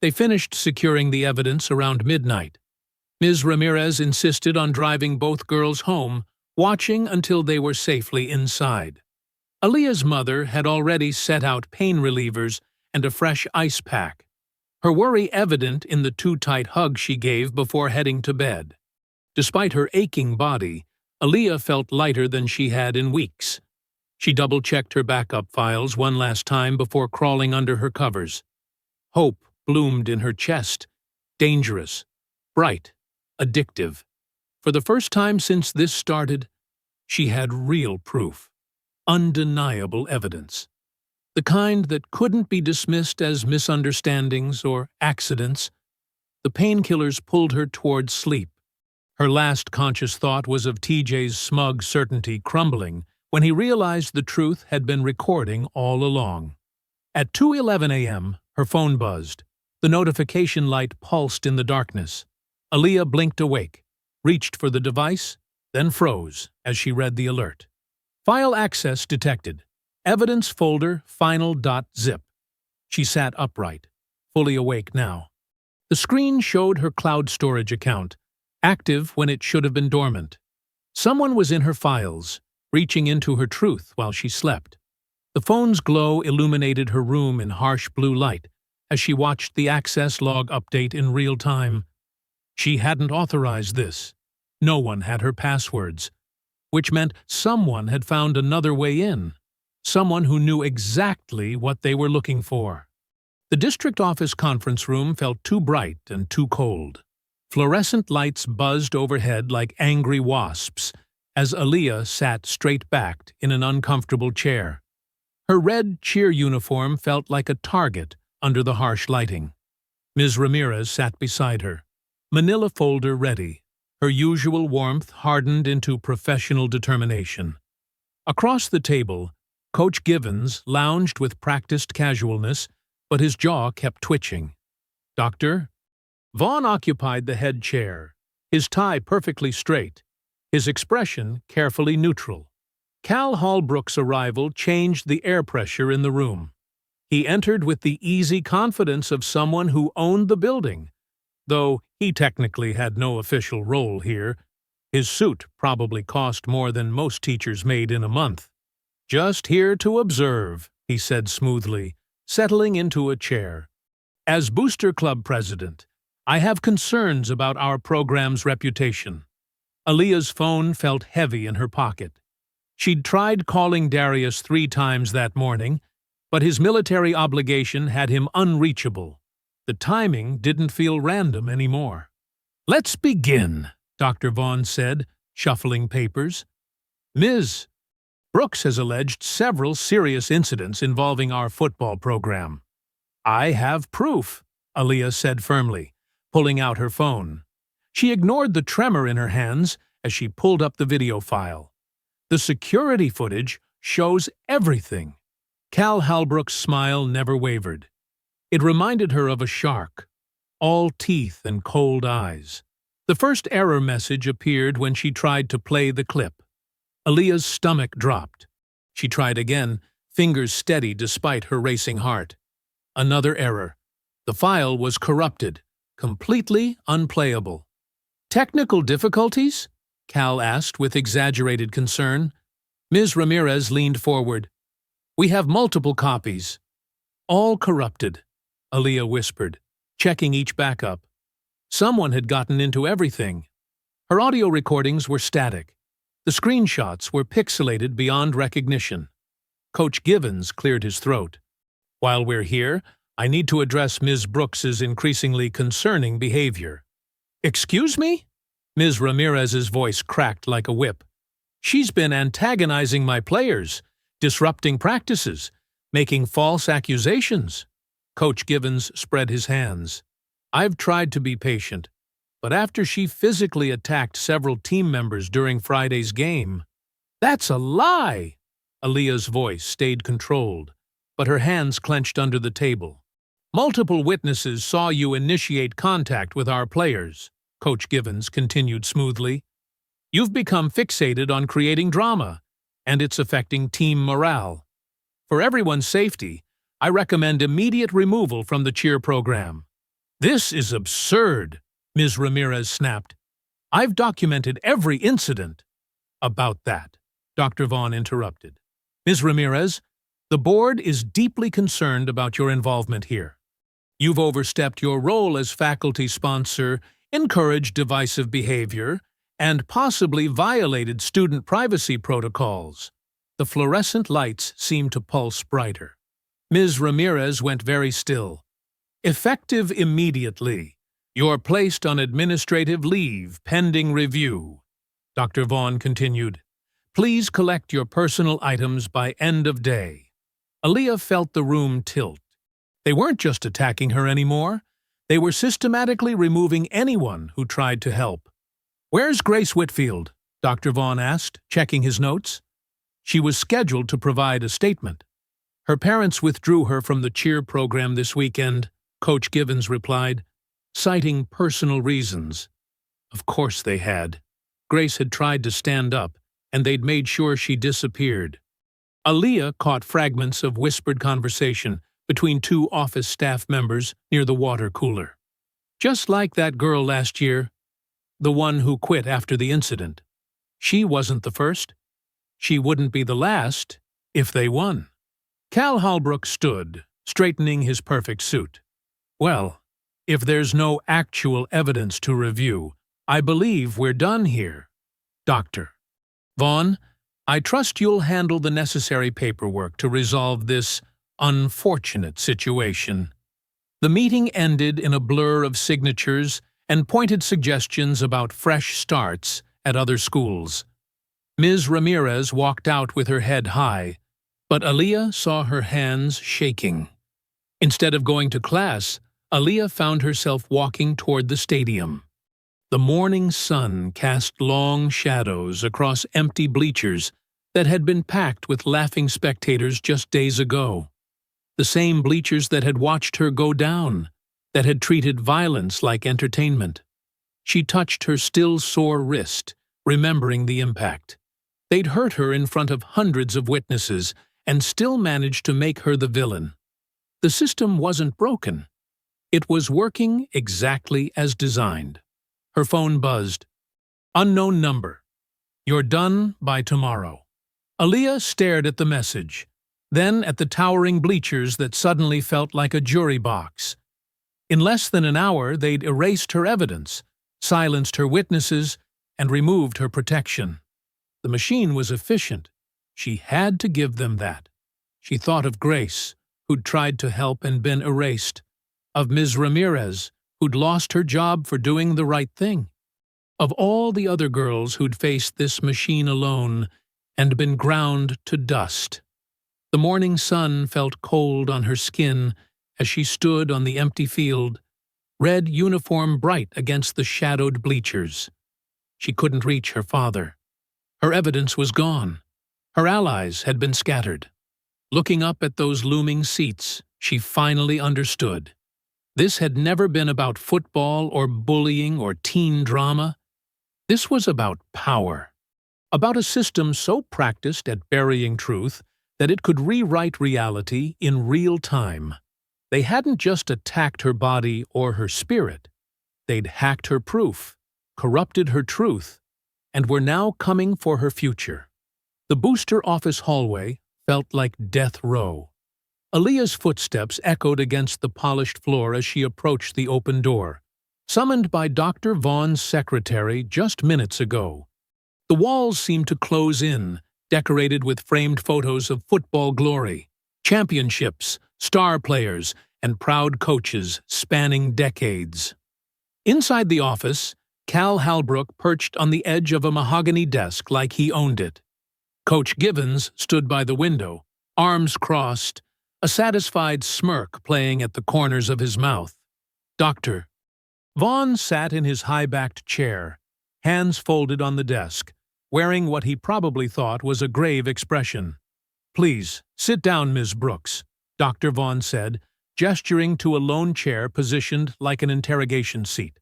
They finished securing the evidence around midnight. Ms. Ramirez insisted on driving both girls home, watching until they were safely inside. Aaliyah's mother had already set out pain relievers and a fresh ice pack, her worry evident in the too tight hug she gave before heading to bed. Despite her aching body, Aaliyah felt lighter than she had in weeks. She double-checked her backup files one last time before crawling under her covers. Hope bloomed in her chest, dangerous, bright, addictive. For the first time since this started, she had real proof, undeniable evidence. The kind that couldn't be dismissed as misunderstandings or accidents. The painkillers pulled her toward sleep. Her last conscious thought was of TJ's smug certainty crumbling when he realized the truth had been recording all along. At 2:11 a.m., her phone buzzed. The notification light pulsed in the darkness. Aaliyah blinked awake, reached for the device, then froze as she read the alert. File access detected. Evidence folder final.zip. She sat upright, fully awake now. The screen showed her cloud storage account, active when it should have been dormant. Someone was in her files, reaching into her truth while she slept. The phone's glow illuminated her room in harsh blue light as she watched the access log update in real time. She hadn't authorized this. No one had her passwords, which meant someone had found another way in. Someone who knew exactly what they were looking for. The district office conference room felt too bright and too cold. Fluorescent lights buzzed overhead like angry wasps as Aaliyah sat straight-backed in an uncomfortable chair. Her red cheer uniform felt like a target under the harsh lighting. Ms. Ramirez sat beside her, manila folder ready, her usual warmth hardened into professional determination. Across the table, Coach Givens lounged with practiced casualness, but his jaw kept twitching. "Doctor?" Vaughn occupied the head chair, his tie perfectly straight, his expression carefully neutral. Cal Hallbrook's arrival changed the air pressure in the room. He entered with the easy confidence of someone who owned the building, though he technically had no official role here. His suit probably cost more than most teachers made in a month. "Just here to observe," he said smoothly, settling into a chair. "As Booster Club president, I have concerns about our program's reputation. Aaliyah's phone felt heavy in her pocket. She'd tried calling Darius 3 times that morning, but his military obligation had him unreachable. The timing didn't feel random anymore. "Let's begin," Dr. Vaughn said, shuffling papers. "Ms. Brooks has alleged several serious incidents involving our football program." "I have proof," Aaliyah said firmly, pulling out her phone. She ignored the tremor in her hands as she pulled up the video file. "The security footage shows everything." Cal Halbrook's smile never wavered. It reminded her of a shark, all teeth and cold eyes. The first error message appeared when she tried to play the clip. Aaliyah's stomach dropped. She tried again, fingers steady despite her racing heart. Another error. The file was corrupted, completely unplayable. "Technical difficulties?" Cal asked with exaggerated concern. Ms. Ramirez leaned forward. "We have multiple copies." "All corrupted," Aaliyah whispered, checking each backup. Someone had gotten into everything. Her audio recordings were static. The screenshots were pixelated beyond recognition. Coach Givens cleared his throat. "While we're here, I need to address Ms. Brooks's increasingly concerning behavior." "Excuse me?" Ms. Ramirez's voice cracked like a whip. "She's been antagonizing my players, disrupting practices, making false accusations." Coach Givens spread his hands. "I've tried to be patient, but after she physically attacked several team members during Friday's game—" "That's a lie!" Aaliyah's voice stayed controlled, but her hands clenched under the table. "Multiple witnesses saw you initiate contact with our players," Coach Givens continued smoothly. "You've become fixated on creating drama, and it's affecting team morale. For everyone's safety, I recommend immediate removal from the cheer program." "This is absurd," Ms. Ramirez snapped. "I've documented every incident." "About that," Dr. Vaughn interrupted. "Ms. Ramirez, the board is deeply concerned about your involvement here. You've overstepped your role as faculty sponsor, encouraged divisive behavior, and possibly violated student privacy protocols." The fluorescent lights seemed to pulse brighter. Ms. Ramirez went very still. "Effective immediately. You're placed on administrative leave pending review." Dr. Vaughn continued. "Please collect your personal items by end of day." Aaliyah felt the room tilt. They weren't just attacking her anymore. They were systematically removing anyone who tried to help. "Where's Grace Whitfield?" Dr. Vaughn asked, checking his notes. "She was scheduled to provide a statement." "Her parents withdrew her from the cheer program this weekend," Coach Givens replied, citing personal reasons. Of course they had. Grace had tried to stand up, and they'd made sure she disappeared. Aaliyah caught fragments of whispered conversation between 2 office staff members near the water cooler. "Just like that girl last year, the one who quit after the incident. She wasn't the first. She wouldn't be the last if they won." Cal Halbrook stood, straightening his perfect suit. "Well, if there's no actual evidence to review, I believe we're done here. Dr. Vaughn, I trust you'll handle the necessary paperwork to resolve this unfortunate situation." The meeting ended in a blur of signatures and pointed suggestions about fresh starts at other schools. Ms. Ramirez walked out with her head high, but Aaliyah saw her hands shaking. Instead of going to class, Aaliyah found herself walking toward the stadium. The morning sun cast long shadows across empty bleachers that had been packed with laughing spectators just days ago. The same bleachers that had watched her go down, that had treated violence like entertainment. She touched her still sore wrist, remembering the impact. They'd hurt her in front of hundreds of witnesses and still managed to make her the villain. The system wasn't broken. It was working exactly as designed. Her phone buzzed. "Unknown number. You're done by tomorrow." Aaliyah stared at the message, then at the towering bleachers that suddenly felt like a jury box. In less than an hour, they'd erased her evidence, silenced her witnesses, and removed her protection. The machine was efficient. She had to give them that. She thought of Grace, who'd tried to help and been erased, of Ms. Ramirez, who'd lost her job for doing the right thing, of all the other girls who'd faced this machine alone and been ground to dust. The morning sun felt cold on her skin as she stood on the empty field, red uniform bright against the shadowed bleachers. She couldn't reach her father. Her evidence was gone. Her allies had been scattered. Looking up at those looming seats, she finally understood. This had never been about football or bullying or teen drama. This was about power. About a system so practiced at burying truth that it could rewrite reality in real time. They hadn't just attacked her body or her spirit. They'd hacked her proof, corrupted her truth, and were now coming for her future. The booster office hallway felt like death row. Aaliyah's footsteps echoed against the polished floor as she approached the open door, summoned by Dr. Vaughn's secretary just minutes ago. The walls seemed to close in, decorated with framed photos of football glory, championships, star players, and proud coaches spanning decades. Inside the office, Cal Halbrook perched on the edge of a mahogany desk like he owned it. Coach Givens stood by the window, arms crossed, a satisfied smirk playing at the corners of his mouth. Doctor. Vaughn sat in his high-backed chair, hands folded on the desk, wearing what he probably thought was a grave expression. "Please, sit down, Ms. Brooks," Dr. Vaughn said, gesturing to a lone chair positioned like an interrogation seat.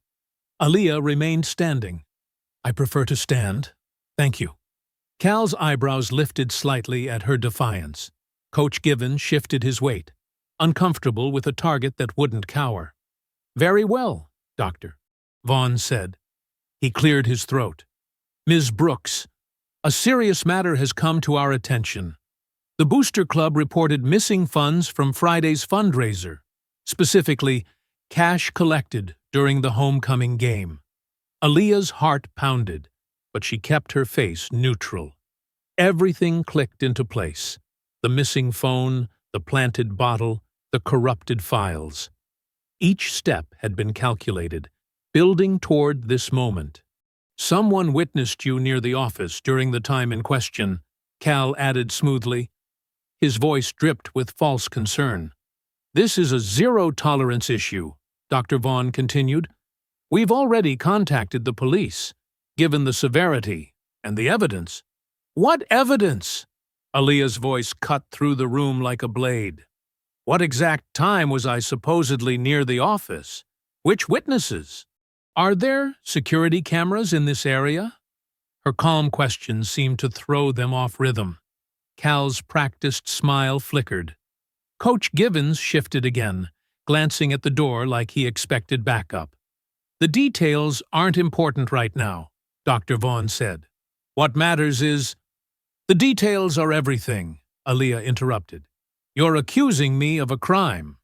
Aaliyah remained standing. "I prefer to stand. Thank you." Cal's eyebrows lifted slightly at her defiance. Coach Givens shifted his weight, uncomfortable with a target that wouldn't cower. "Very well, Doctor," Vaughn said. He cleared his throat. "Ms. Brooks, a serious matter has come to our attention. The Booster Club reported missing funds from Friday's fundraiser, specifically cash collected during the homecoming game." Aaliyah's heart pounded, but she kept her face neutral. Everything clicked into place. The missing phone, the planted bottle, the corrupted files. Each step had been calculated, building toward this moment. "Someone witnessed you near the office during the time in question," Cal added smoothly. His voice dripped with false concern. "This is a zero-tolerance issue," Dr. Vaughn continued. "We've already contacted the police, given the severity and the evidence." "What evidence?" Aaliyah's voice cut through the room like a blade. "What exact time was I supposedly near the office? Which witnesses? Are there security cameras in this area?" Her calm questions seemed to throw them off rhythm. Cal's practiced smile flickered. Coach Givens shifted again, glancing at the door like he expected backup. "The details aren't important right now," Dr. Vaughn said. "What matters is—" "The details are everything," Aaliyah interrupted. "You're accusing me of a crime.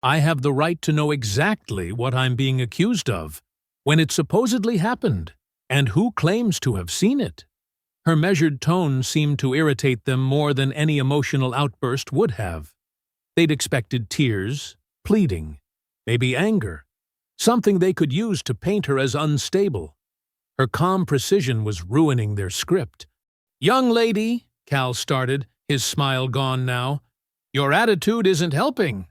I have the right to know exactly what I'm being accused of, when it supposedly happened, and who claims to have seen it." Her measured tone seemed to irritate them more than any emotional outburst would have. They'd expected tears, pleading, maybe anger, something they could use to paint her as unstable. Her calm precision was ruining their script. "Young lady," Cal started, his smile gone now, "your attitude isn't helping."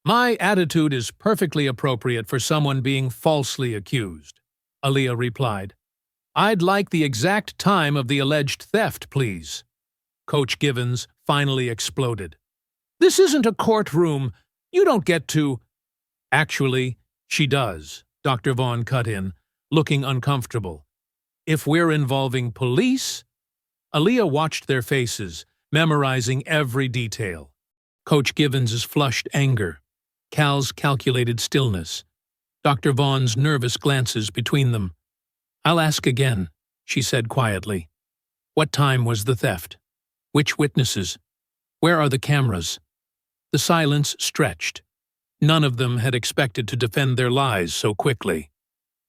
"My attitude is perfectly appropriate for someone being falsely accused," Aaliyah replied. "I'd like the exact time of the alleged theft, please." Coach Givens finally exploded. "This isn't a courtroom. You don't get to—" "Actually, she does," Dr. Vaughn cut in, looking uncomfortable. "If we're involving police—" Aaliyah watched their faces, memorizing every detail. Coach Givens's flushed anger, Cal's calculated stillness, Dr. Vaughn's nervous glances between them. "I'll ask again," she said quietly. "What time was the theft? Which witnesses? Where are the cameras?" The silence stretched. None of them had expected to defend their lies so quickly.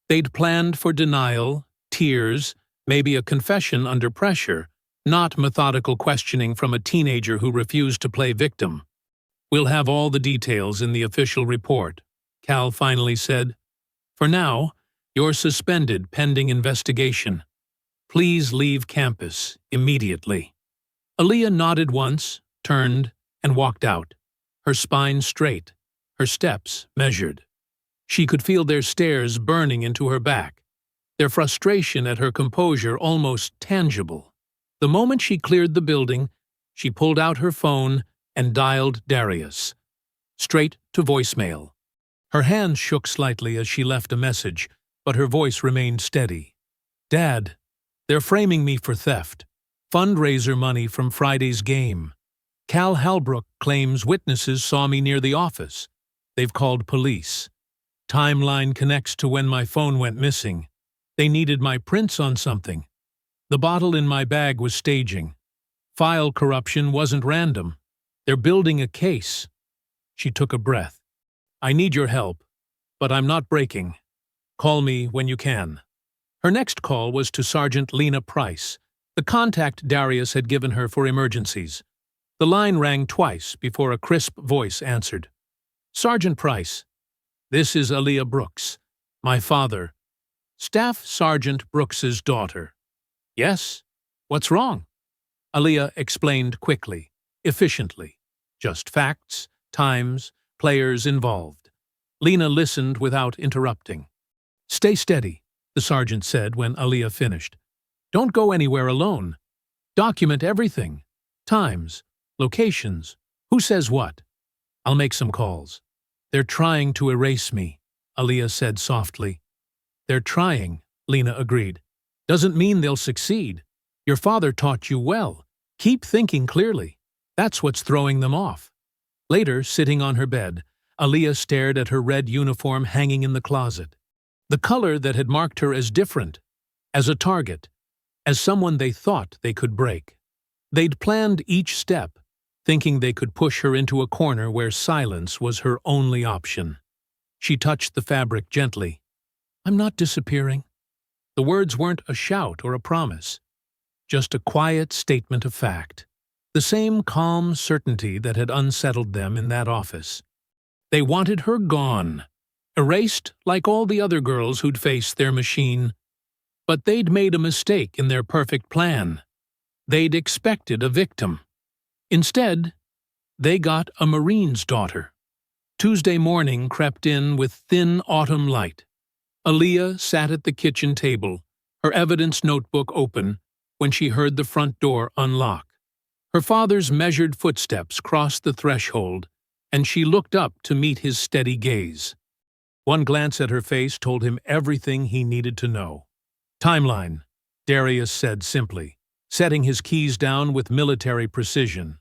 They'd planned for denial, tears, maybe a confession under pressure, not methodical questioning from a teenager who refused to play victim. "We'll have all the details in the official report," Cal finally said. "For now, you're suspended pending investigation. Please leave campus immediately." Aaliyah nodded once, turned, and walked out, her spine straight, her steps measured. She could feel their stares burning into her back, their frustration at her composure almost tangible. The moment she cleared the building, she pulled out her phone and dialed Darius, straight to voicemail. Her hands shook slightly as she left a message, but her voice remained steady. "Dad, they're framing me for theft. Fundraiser money from Friday's game. Cal Halbrook claims witnesses saw me near the office. They've called police. Timeline connects to when my phone went missing. They needed my prints on something. The bottle in my bag was staging. File corruption wasn't random. They're building a case." She took a breath. "I need your help, but I'm not breaking. Call me when you can." Her next call was to Sergeant Lena Price, the contact Darius had given her for emergencies. The line rang twice before a crisp voice answered. "Sergeant Price, this is Aaliyah Brooks, my father, Staff Sergeant Brooks's daughter." "Yes? What's wrong?" Aaliyah explained quickly, efficiently. Just facts, times, players involved. Lena listened without interrupting. "Stay steady," the sergeant said when Aaliyah finished. "Don't go anywhere alone. Document everything. Times, locations, who says what. I'll make some calls." "They're trying to erase me," Aaliyah said softly. "They're trying," Lena agreed. "Doesn't mean they'll succeed. Your father taught you well. Keep thinking clearly. That's what's throwing them off." Later, sitting on her bed, Aaliyah stared at her red uniform hanging in the closet. The color that had marked her as different, as a target, as someone they thought they could break. They'd planned each step, thinking they could push her into a corner where silence was her only option. She touched the fabric gently. "I'm not disappearing." The words weren't a shout or a promise, just a quiet statement of fact. The same calm certainty that had unsettled them in that office. They wanted her gone, erased like all the other girls who'd faced their machine. But they'd made a mistake in their perfect plan. They'd expected a victim. Instead, they got a Marine's daughter. Tuesday morning crept in with thin autumn light. Aaliyah sat at the kitchen table, her evidence notebook open, when she heard the front door unlock. Her father's measured footsteps crossed the threshold, and she looked up to meet his steady gaze. One glance at her face told him everything he needed to know. "Timeline," Darius said simply, setting his keys down with military precision.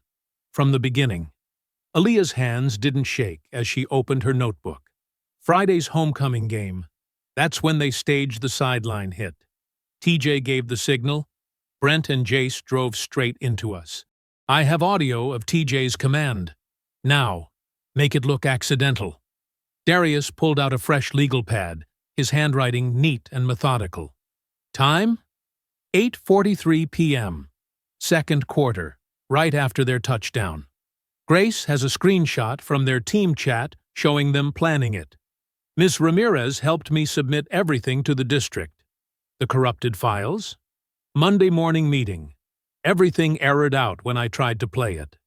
From the beginning. Aaliyah's hands didn't shake as she opened her notebook. Friday's homecoming game. That's when they staged the sideline hit. TJ gave the signal. Brent and Jace drove straight into us. I have audio of TJ's command. Now, make it look accidental. Darius pulled out a fresh legal pad, his handwriting neat and methodical. Time? 8:43 p.m. Second quarter, right after their touchdown. Grace has a screenshot from their team chat showing them planning it. Ms. Ramirez helped me submit everything to the district. The corrupted files? Monday morning meeting. Everything errored out when I tried to play it.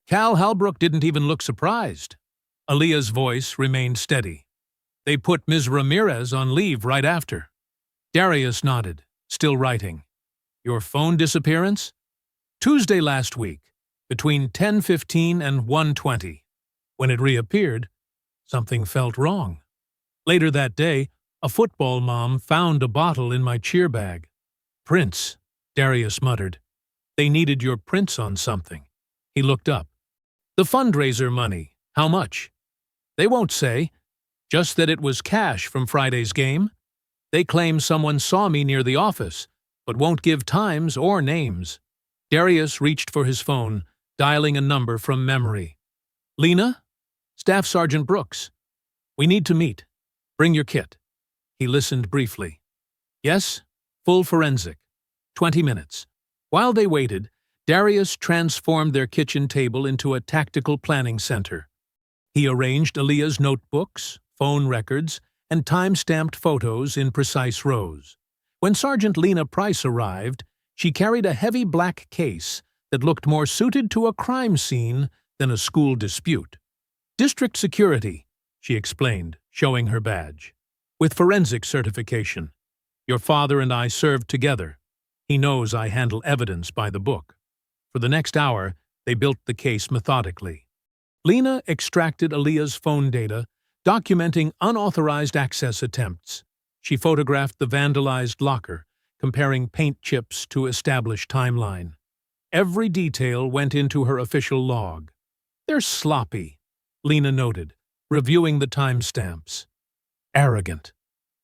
Cal Halbrook didn't even look surprised. Aaliyah's voice remained steady. They put Ms. Ramirez on leave right after. Darius nodded, still writing. Your phone disappearance? Tuesday last week, between 10:15 and 1:20. When it reappeared, something felt wrong. Later that day, a football mom found a bottle in my cheer bag. Prints, Darius muttered. They needed your prints on something. He looked up. The fundraiser money, how much? They won't say, just that it was cash from Friday's game. They claim someone saw me near the office, but won't give times or names. Darius reached for his phone, dialing a number from memory. Lena? Staff Sergeant Brooks. We need to meet. Bring your kit. He listened briefly. Yes, full forensic. 20 minutes. While they waited, Darius transformed their kitchen table into a tactical planning center. He arranged Aaliyah's notebooks, phone records, and time-stamped photos in precise rows. When Sergeant Lena Price arrived, she carried a heavy black case that looked more suited to a crime scene than a school dispute. District Security, she explained, showing her badge. With forensic certification. Your father and I served together. He knows I handle evidence by the book. For the next hour, they built the case methodically. Lena extracted Aaliyah's phone data, documenting unauthorized access attempts. She photographed the vandalized locker, comparing paint chips to establish timeline. Every detail went into her official log. They're sloppy, Lena noted, reviewing the timestamps. Arrogant.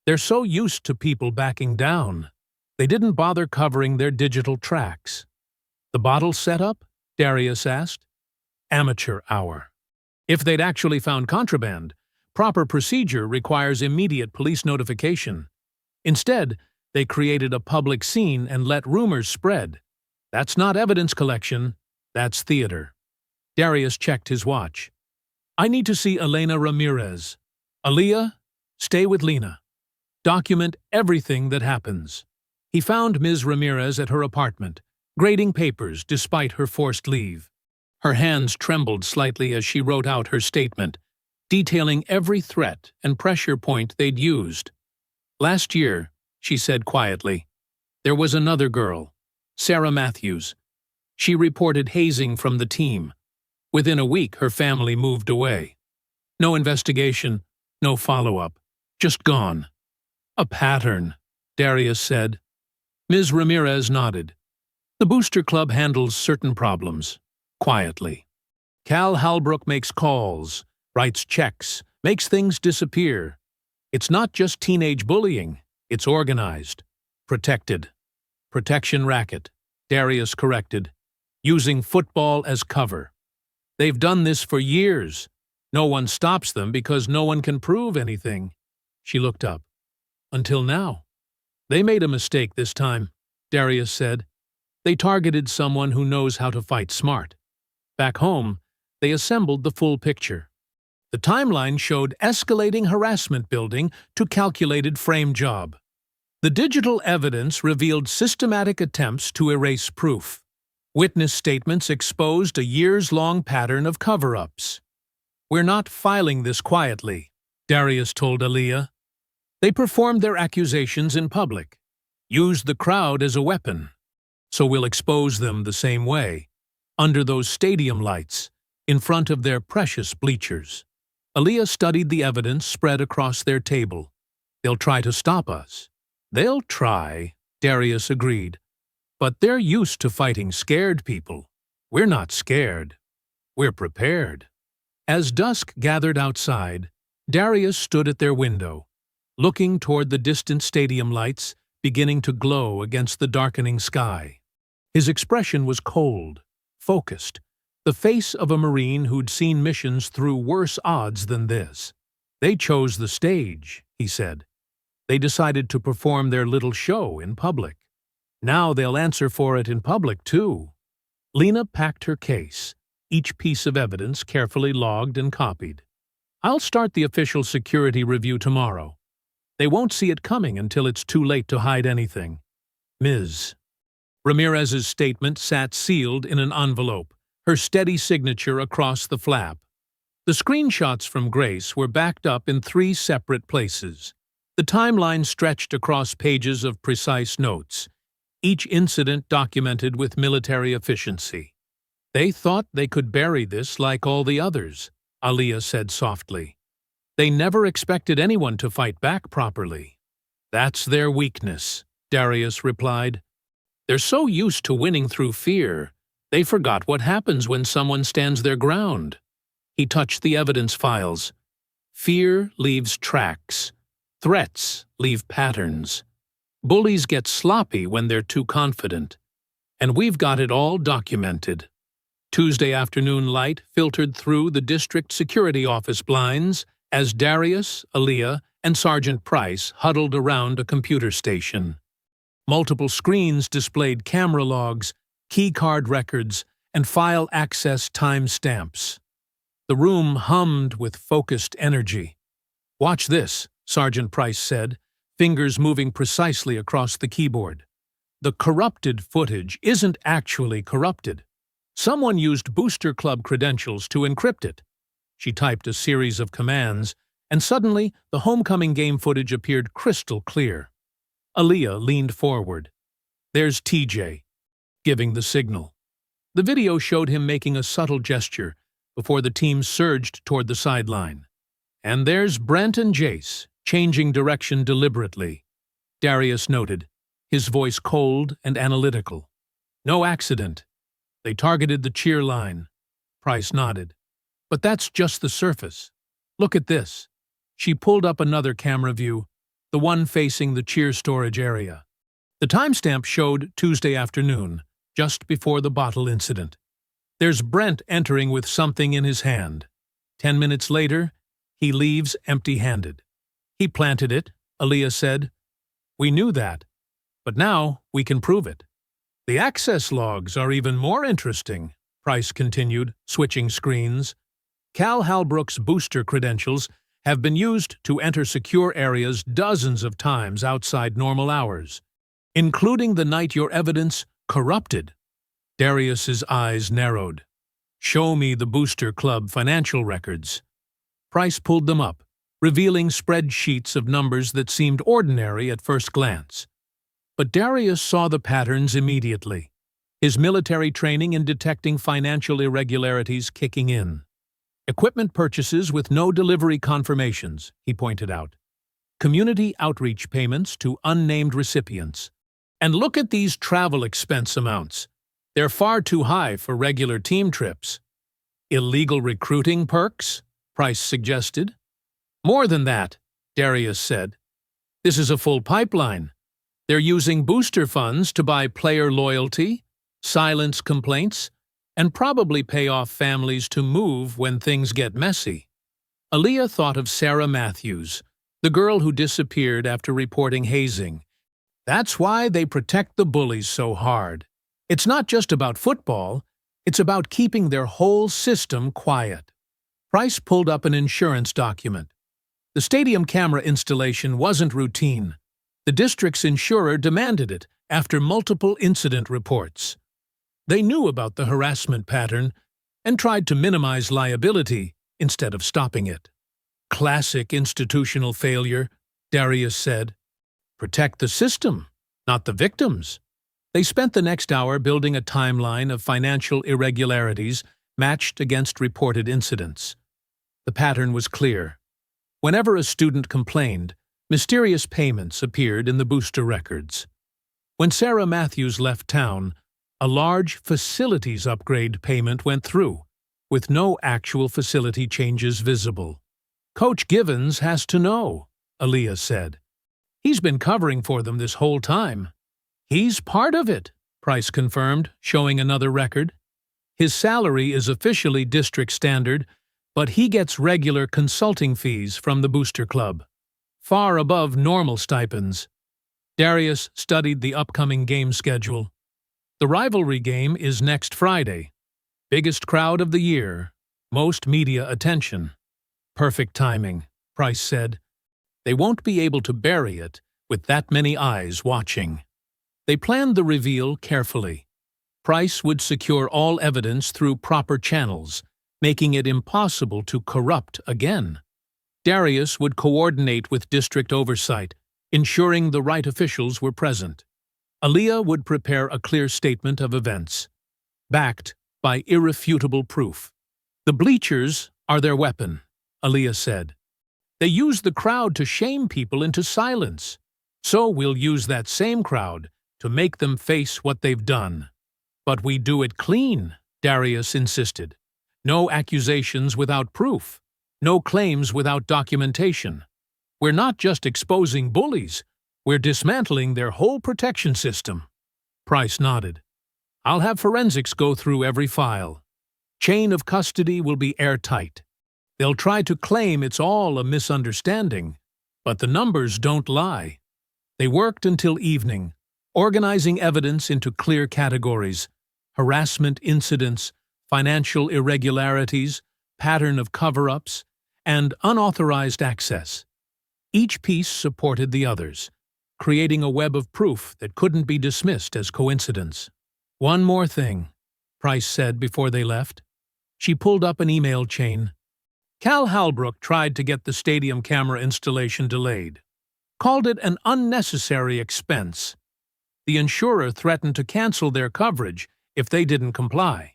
They're so used to people backing down. They didn't bother covering their digital tracks. The bottle setup? Darius asked. Amateur hour. If they'd actually found contraband, proper procedure requires immediate police notification. Instead, they created a public scene and let rumors spread. That's not evidence collection, that's theater. Darius checked his watch. I need to see Elena Ramirez. Aaliyah, stay with Lena. Document everything that happens. He found Ms. Ramirez at her apartment, grading papers despite her forced leave. Her hands trembled slightly as she wrote out her statement, detailing every threat and pressure point they'd used. Last year, she said quietly, there was another girl, Sarah Matthews. She reported hazing from the team. Within a week, her family moved away. No investigation, no follow-up, just gone. A pattern, Darius said. Ms. Ramirez nodded. The Booster Club handles certain problems, quietly. Cal Halbrook makes calls, writes checks, makes things disappear. It's not just teenage bullying, it's organized. Protected. Protection racket, Darius corrected, using football as cover. They've done this for years. No one stops them because no one can prove anything. She looked up. Until now. They made a mistake this time, Darius said. They targeted someone who knows how to fight smart. Back home, they assembled the full picture. The timeline showed escalating harassment building to calculated frame job. The digital evidence revealed systematic attempts to erase proof. Witness statements exposed a years-long pattern of cover-ups. We're not filing this quietly, Darius told Aaliyah. They performed their accusations in public, used the crowd as a weapon. So we'll expose them the same way, under those stadium lights, in front of their precious bleachers. Aaliyah studied the evidence spread across their table. They'll try to stop us. They'll try, Darius agreed. But they're used to fighting scared people. We're not scared. We're prepared. As dusk gathered outside, Darius stood at their window, looking toward the distant stadium lights beginning to glow against the darkening sky. His expression was cold, focused, the face of a Marine who'd seen missions through worse odds than this. They chose the stage, he said. They decided to perform their little show in public. Now they'll answer for it in public, too. Lena packed her case, each piece of evidence carefully logged and copied. I'll start the official security review tomorrow. They won't see it coming until it's too late to hide anything. Ms. Ramirez's statement sat sealed in an envelope, her steady signature across the flap. The screenshots from Grace were backed up in 3 separate places. The timeline stretched across pages of precise notes, each incident documented with military efficiency. They thought they could bury this like all the others, Aaliyah said softly. They never expected anyone to fight back properly. That's their weakness, Darius replied. They're so used to winning through fear, they forgot what happens when someone stands their ground. He touched the evidence files. Fear leaves tracks. Threats leave patterns. Bullies get sloppy when they're too confident. And we've got it all documented. Tuesday afternoon light filtered through the district security office blinds as Darius, Aaliyah, and Sergeant Price huddled around a computer station. Multiple screens displayed camera logs, keycard records, and file access timestamps. The room hummed with focused energy. "Watch this," Sergeant Price said, fingers moving precisely across the keyboard. "The corrupted footage isn't actually corrupted. Someone used Booster Club credentials to encrypt it." She typed a series of commands, and suddenly the homecoming game footage appeared crystal clear. Aaliyah leaned forward. "There's TJ," giving the signal. The video showed him making a subtle gesture before the team surged toward the sideline. "And there's Brent and Jace, changing direction deliberately," Darius noted, his voice cold and analytical. "No accident. They targeted the cheer line." Price nodded. "But that's just the surface. Look at this." She pulled up another camera view, the one facing the cheer storage area. The timestamp showed Tuesday afternoon, just before the bottle incident. There's Brent entering with something in his hand. 10 minutes later, he leaves empty-handed. "He planted it," Aaliyah said. "We knew that, but now we can prove it." "The access logs are even more interesting," Price continued, switching screens. "Cal Halbrook's booster credentials have been used to enter secure areas dozens of times outside normal hours, including the night your evidence corrupted." Darius's eyes narrowed. "Show me the Booster Club financial records." Price pulled them up, revealing spreadsheets of numbers that seemed ordinary at first glance. But Darius saw the patterns immediately, his military training in detecting financial irregularities kicking in. "Equipment purchases with no delivery confirmations," he pointed out. "Community outreach payments to unnamed recipients. And look at these travel expense amounts. They're far too high for regular team trips." "Illegal recruiting perks?" Price suggested. "More than that," Darius said. "This is a full pipeline. They're using booster funds to buy player loyalty, silence complaints, and probably pay off families to move when things get messy." Aaliyah thought of Sarah Matthews, the girl who disappeared after reporting hazing. "That's why they protect the bullies so hard. It's not just about football, it's about keeping their whole system quiet." Price pulled up an insurance document. The stadium camera installation wasn't routine. The district's insurer demanded it after multiple incident reports. They knew about the harassment pattern and tried to minimize liability instead of stopping it. "Classic institutional failure," Darius said. "Protect the system, not the victims." They spent the next hour building a timeline of financial irregularities matched against reported incidents. The pattern was clear. Whenever a student complained, mysterious payments appeared in the booster records. When Sarah Matthews left town, a large facilities upgrade payment went through, with no actual facility changes visible. "Coach Givens has to know," Aaliyah said. "He's been covering for them this whole time." "He's part of it," Price confirmed, showing another record. "His salary is officially district standard, but he gets regular consulting fees from the Booster Club, far above normal stipends." Darius studied the upcoming game schedule. The rivalry game is next Friday. Biggest crowd of the year, most media attention. "Perfect timing," Price said. "They won't be able to bury it with that many eyes watching." They planned the reveal carefully. Price would secure all evidence through proper channels, making it impossible to corrupt again. Darius would coordinate with district oversight, ensuring the right officials were present. Aaliyah would prepare a clear statement of events, backed by irrefutable proof. "The bleachers are their weapon," Aaliyah said. "They use the crowd to shame people into silence. So we'll use that same crowd to make them face what they've done." "But we do it clean," Darius insisted. "No accusations without proof. No claims without documentation. We're not just exposing bullies, we're dismantling their whole protection system." Price nodded. "I'll have forensics go through every file. Chain of custody will be airtight." They'll try to claim it's all a misunderstanding, but the numbers don't lie. They worked until evening, organizing evidence into clear categories: harassment incidents, financial irregularities, pattern of cover-ups, and unauthorized access. Each piece supported the others, creating a web of proof that couldn't be dismissed as coincidence. "One more thing," Price said before they left. She pulled up an email chain. Cal Halbrook tried to get the stadium camera installation delayed, called it an unnecessary expense. The insurer threatened to cancel their coverage if they didn't comply.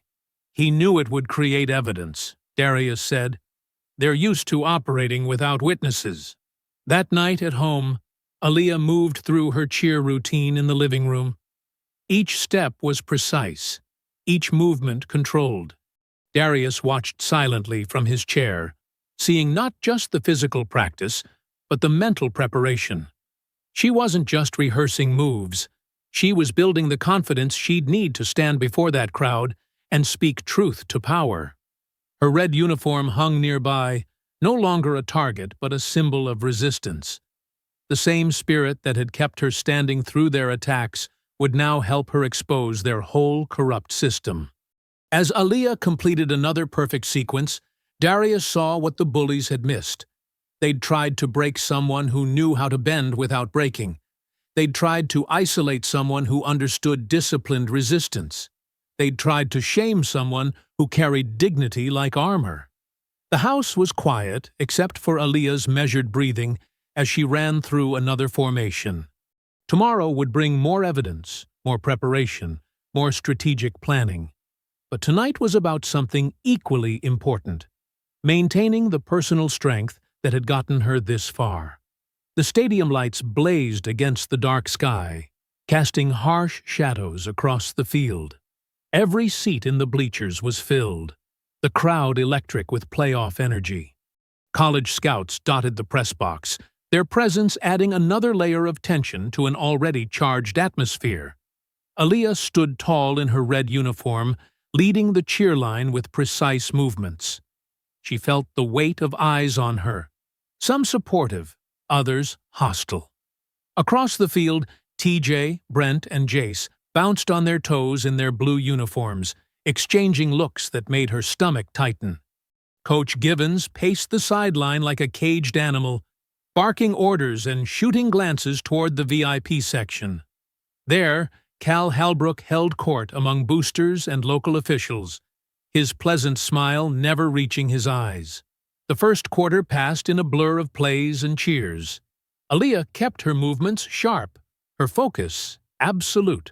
"He knew it would create evidence," Darius said. "They're used to operating without witnesses." That night at home, Aaliyah moved through her cheer routine in the living room. Each step was precise, each movement controlled. Darius watched silently from his chair, seeing not just the physical practice, but the mental preparation. She wasn't just rehearsing moves. She was building the confidence she'd need to stand before that crowd and speak truth to power. Her red uniform hung nearby, no longer a target but a symbol of resistance. The same spirit that had kept her standing through their attacks would now help her expose their whole corrupt system. As Aaliyah completed another perfect sequence, Darius saw what the bullies had missed. They'd tried to break someone who knew how to bend without breaking. They'd tried to isolate someone who understood disciplined resistance. They'd tried to shame someone who carried dignity like armor. The house was quiet, except for Aaliyah's measured breathing as she ran through another formation. Tomorrow would bring more evidence, more preparation, more strategic planning. But tonight was about something equally important: maintaining the personal strength that had gotten her this far. The stadium lights blazed against the dark sky, casting harsh shadows across the field. Every seat in the bleachers was filled, the crowd electric with playoff energy. College scouts dotted the press box, their presence adding another layer of tension to an already charged atmosphere. Aaliyah stood tall in her red uniform, leading the cheer line with precise movements. She felt the weight of eyes on her, some supportive, others hostile. Across the field, TJ, Brent, and Jace bounced on their toes in their blue uniforms, exchanging looks that made her stomach tighten. Coach Givens paced the sideline like a caged animal, barking orders and shooting glances toward the VIP section. There, Cal Halbrook held court among boosters and local officials, his pleasant smile never reaching his eyes. The first quarter passed in a blur of plays and cheers. Aaliyah kept her movements sharp, her focus absolute.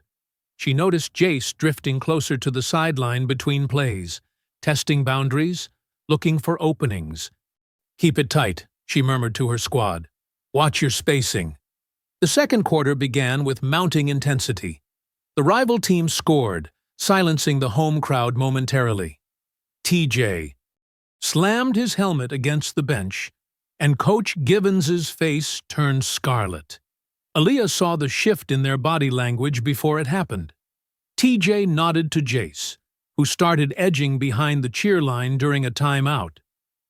She noticed Jace drifting closer to the sideline between plays, testing boundaries, looking for openings. "Keep it tight," she murmured to her squad. "Watch your spacing." The second quarter began with mounting intensity. The rival team scored, silencing the home crowd momentarily. TJ slammed his helmet against the bench, and Coach Givens's face turned scarlet. Aaliyah saw the shift in their body language before it happened. TJ nodded to Jace, who started edging behind the cheer line during a timeout.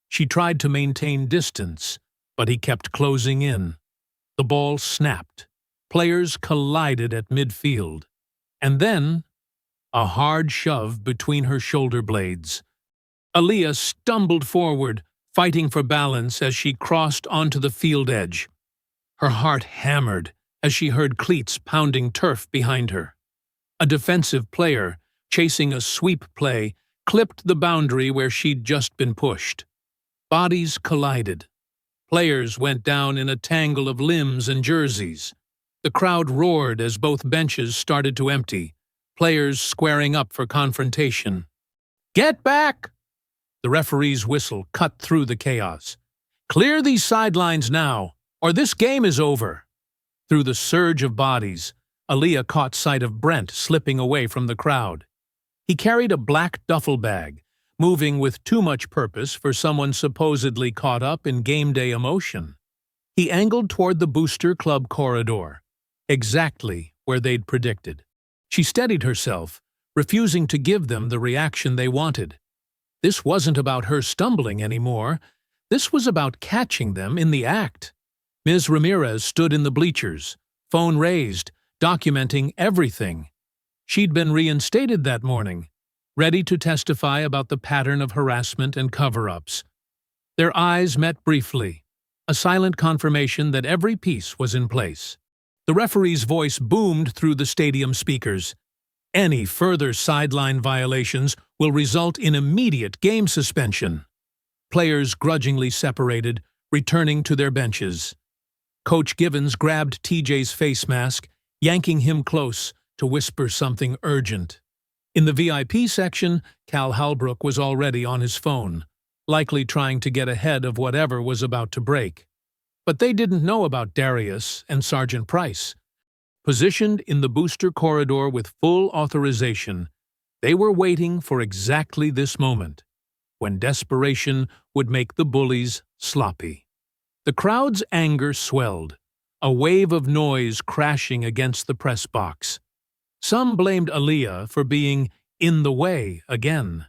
She tried to maintain distance, but he kept closing in. The ball snapped. Players collided at midfield. And then, a hard shove between her shoulder blades. Aaliyah stumbled forward, fighting for balance as she crossed onto the field edge. Her heart hammered as she heard cleats pounding turf behind her. A defensive player, chasing a sweep play, clipped the boundary where she'd just been pushed. Bodies collided. Players went down in a tangle of limbs and jerseys. The crowd roared as both benches started to empty, players squaring up for confrontation. "Get back!" The referee's whistle cut through the chaos. "Clear these sidelines now, or this game is over." Through the surge of bodies, Aaliyah caught sight of Brent slipping away from the crowd. He carried a black duffel bag, moving with too much purpose for someone supposedly caught up in game day emotion. He angled toward the booster club corridor, exactly where they'd predicted. She steadied herself, refusing to give them the reaction they wanted. This wasn't about her stumbling anymore. This was about catching them in the act. Ms. Ramirez stood in the bleachers, phone raised, documenting everything. She'd been reinstated that morning, ready to testify about the pattern of harassment and cover-ups. Their eyes met briefly, a silent confirmation that every piece was in place. The referee's voice boomed through the stadium speakers. Any further sideline violations will result in immediate game suspension. Players grudgingly separated, returning to their benches. Coach Givens grabbed TJ's face mask, yanking him close to whisper something urgent. In the VIP section, Cal Halbrook was already on his phone, likely trying to get ahead of whatever was about to break. But they didn't know about Darius and Sergeant Price. Positioned in the booster corridor with full authorization, they were waiting for exactly this moment, when desperation would make the Bullies sloppy. The crowd's anger swelled, a wave of noise crashing against the press box. Some blamed Aaliyah for being in the way again.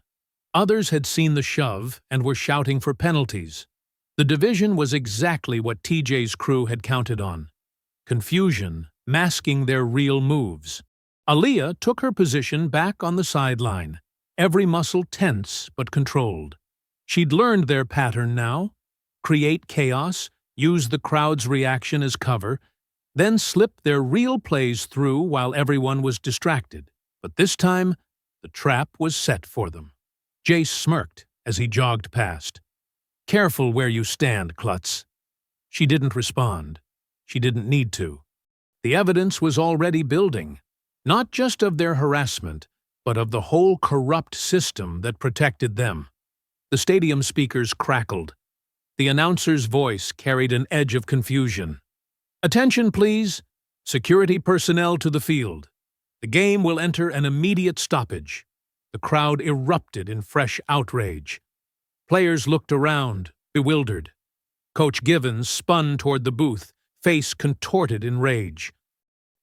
Others had seen the shove and were shouting for penalties. The division was exactly what TJ's crew had counted on. Confusion, masking their real moves. Aaliyah took her position back on the sideline, every muscle tense but controlled. She'd learned their pattern now: create chaos, use the crowd's reaction as cover, then slip their real plays through while everyone was distracted. But this time, the trap was set for them. Jace smirked as he jogged past. "Careful where you stand, klutz." She didn't respond. She didn't need to. The evidence was already building, not just of their harassment, but of the whole corrupt system that protected them. The stadium speakers crackled. The announcer's voice carried an edge of confusion. "Attention, please. Security personnel to the field. The game will enter an immediate stoppage." The crowd erupted in fresh outrage. Players looked around, bewildered. Coach Givens spun toward the booth, face contorted in rage.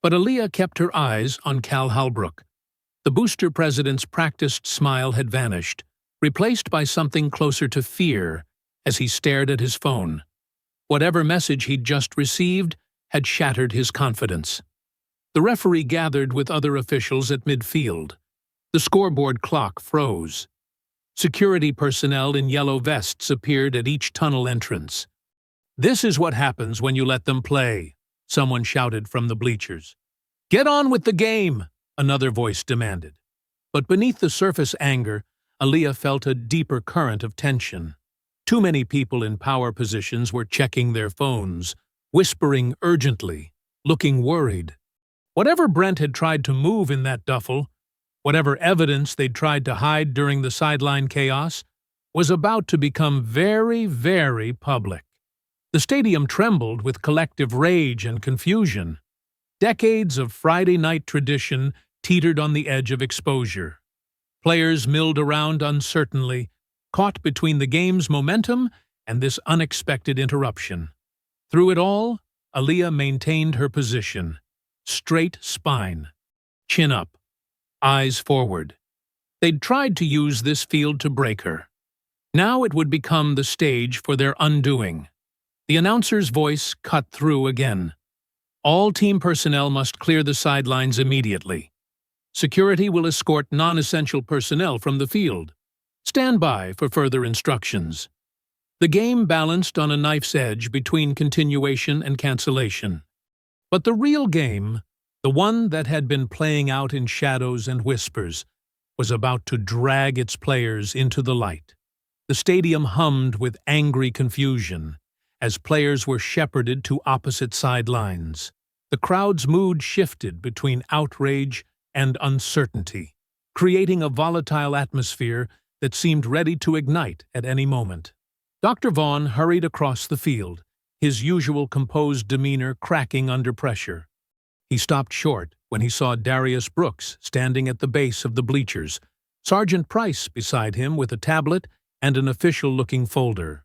But Aaliyah kept her eyes on Cal Halbrook. The booster president's practiced smile had vanished, replaced by something closer to fear as he stared at his phone. Whatever message he'd just received had shattered his confidence. The referee gathered with other officials at midfield. The scoreboard clock froze. Security personnel in yellow vests appeared at each tunnel entrance. "This is what happens when you let them play," someone shouted from the bleachers. "Get on with the game," another voice demanded. But beneath the surface anger, Aaliyah felt a deeper current of tension. Too many people in power positions were checking their phones, whispering urgently, looking worried. Whatever Brent had tried to move in that duffel, whatever evidence they'd tried to hide during the sideline chaos, was about to become very, very public. The stadium trembled with collective rage and confusion. Decades of Friday night tradition teetered on the edge of exposure. Players milled around uncertainly, caught between the game's momentum and this unexpected interruption. Through it all, Aaliyah maintained her position. Straight spine, chin up, eyes forward. They'd tried to use this field to break her. Now it would become the stage for their undoing. The announcer's voice cut through again. "All team personnel must clear the sidelines immediately. Security will escort non-essential personnel from the field. Stand by for further instructions." The game balanced on a knife's edge between continuation and cancellation. But the real game, the one that had been playing out in shadows and whispers, was about to drag its players into the light. The stadium hummed with angry confusion as players were shepherded to opposite sidelines. The crowd's mood shifted between outrage and uncertainty, creating a volatile atmosphere that seemed ready to ignite at any moment. Dr. Vaughn hurried across the field, his usual composed demeanor cracking under pressure. He stopped short when he saw Darius Brooks standing at the base of the bleachers, Sergeant Price beside him with a tablet and an official-looking folder.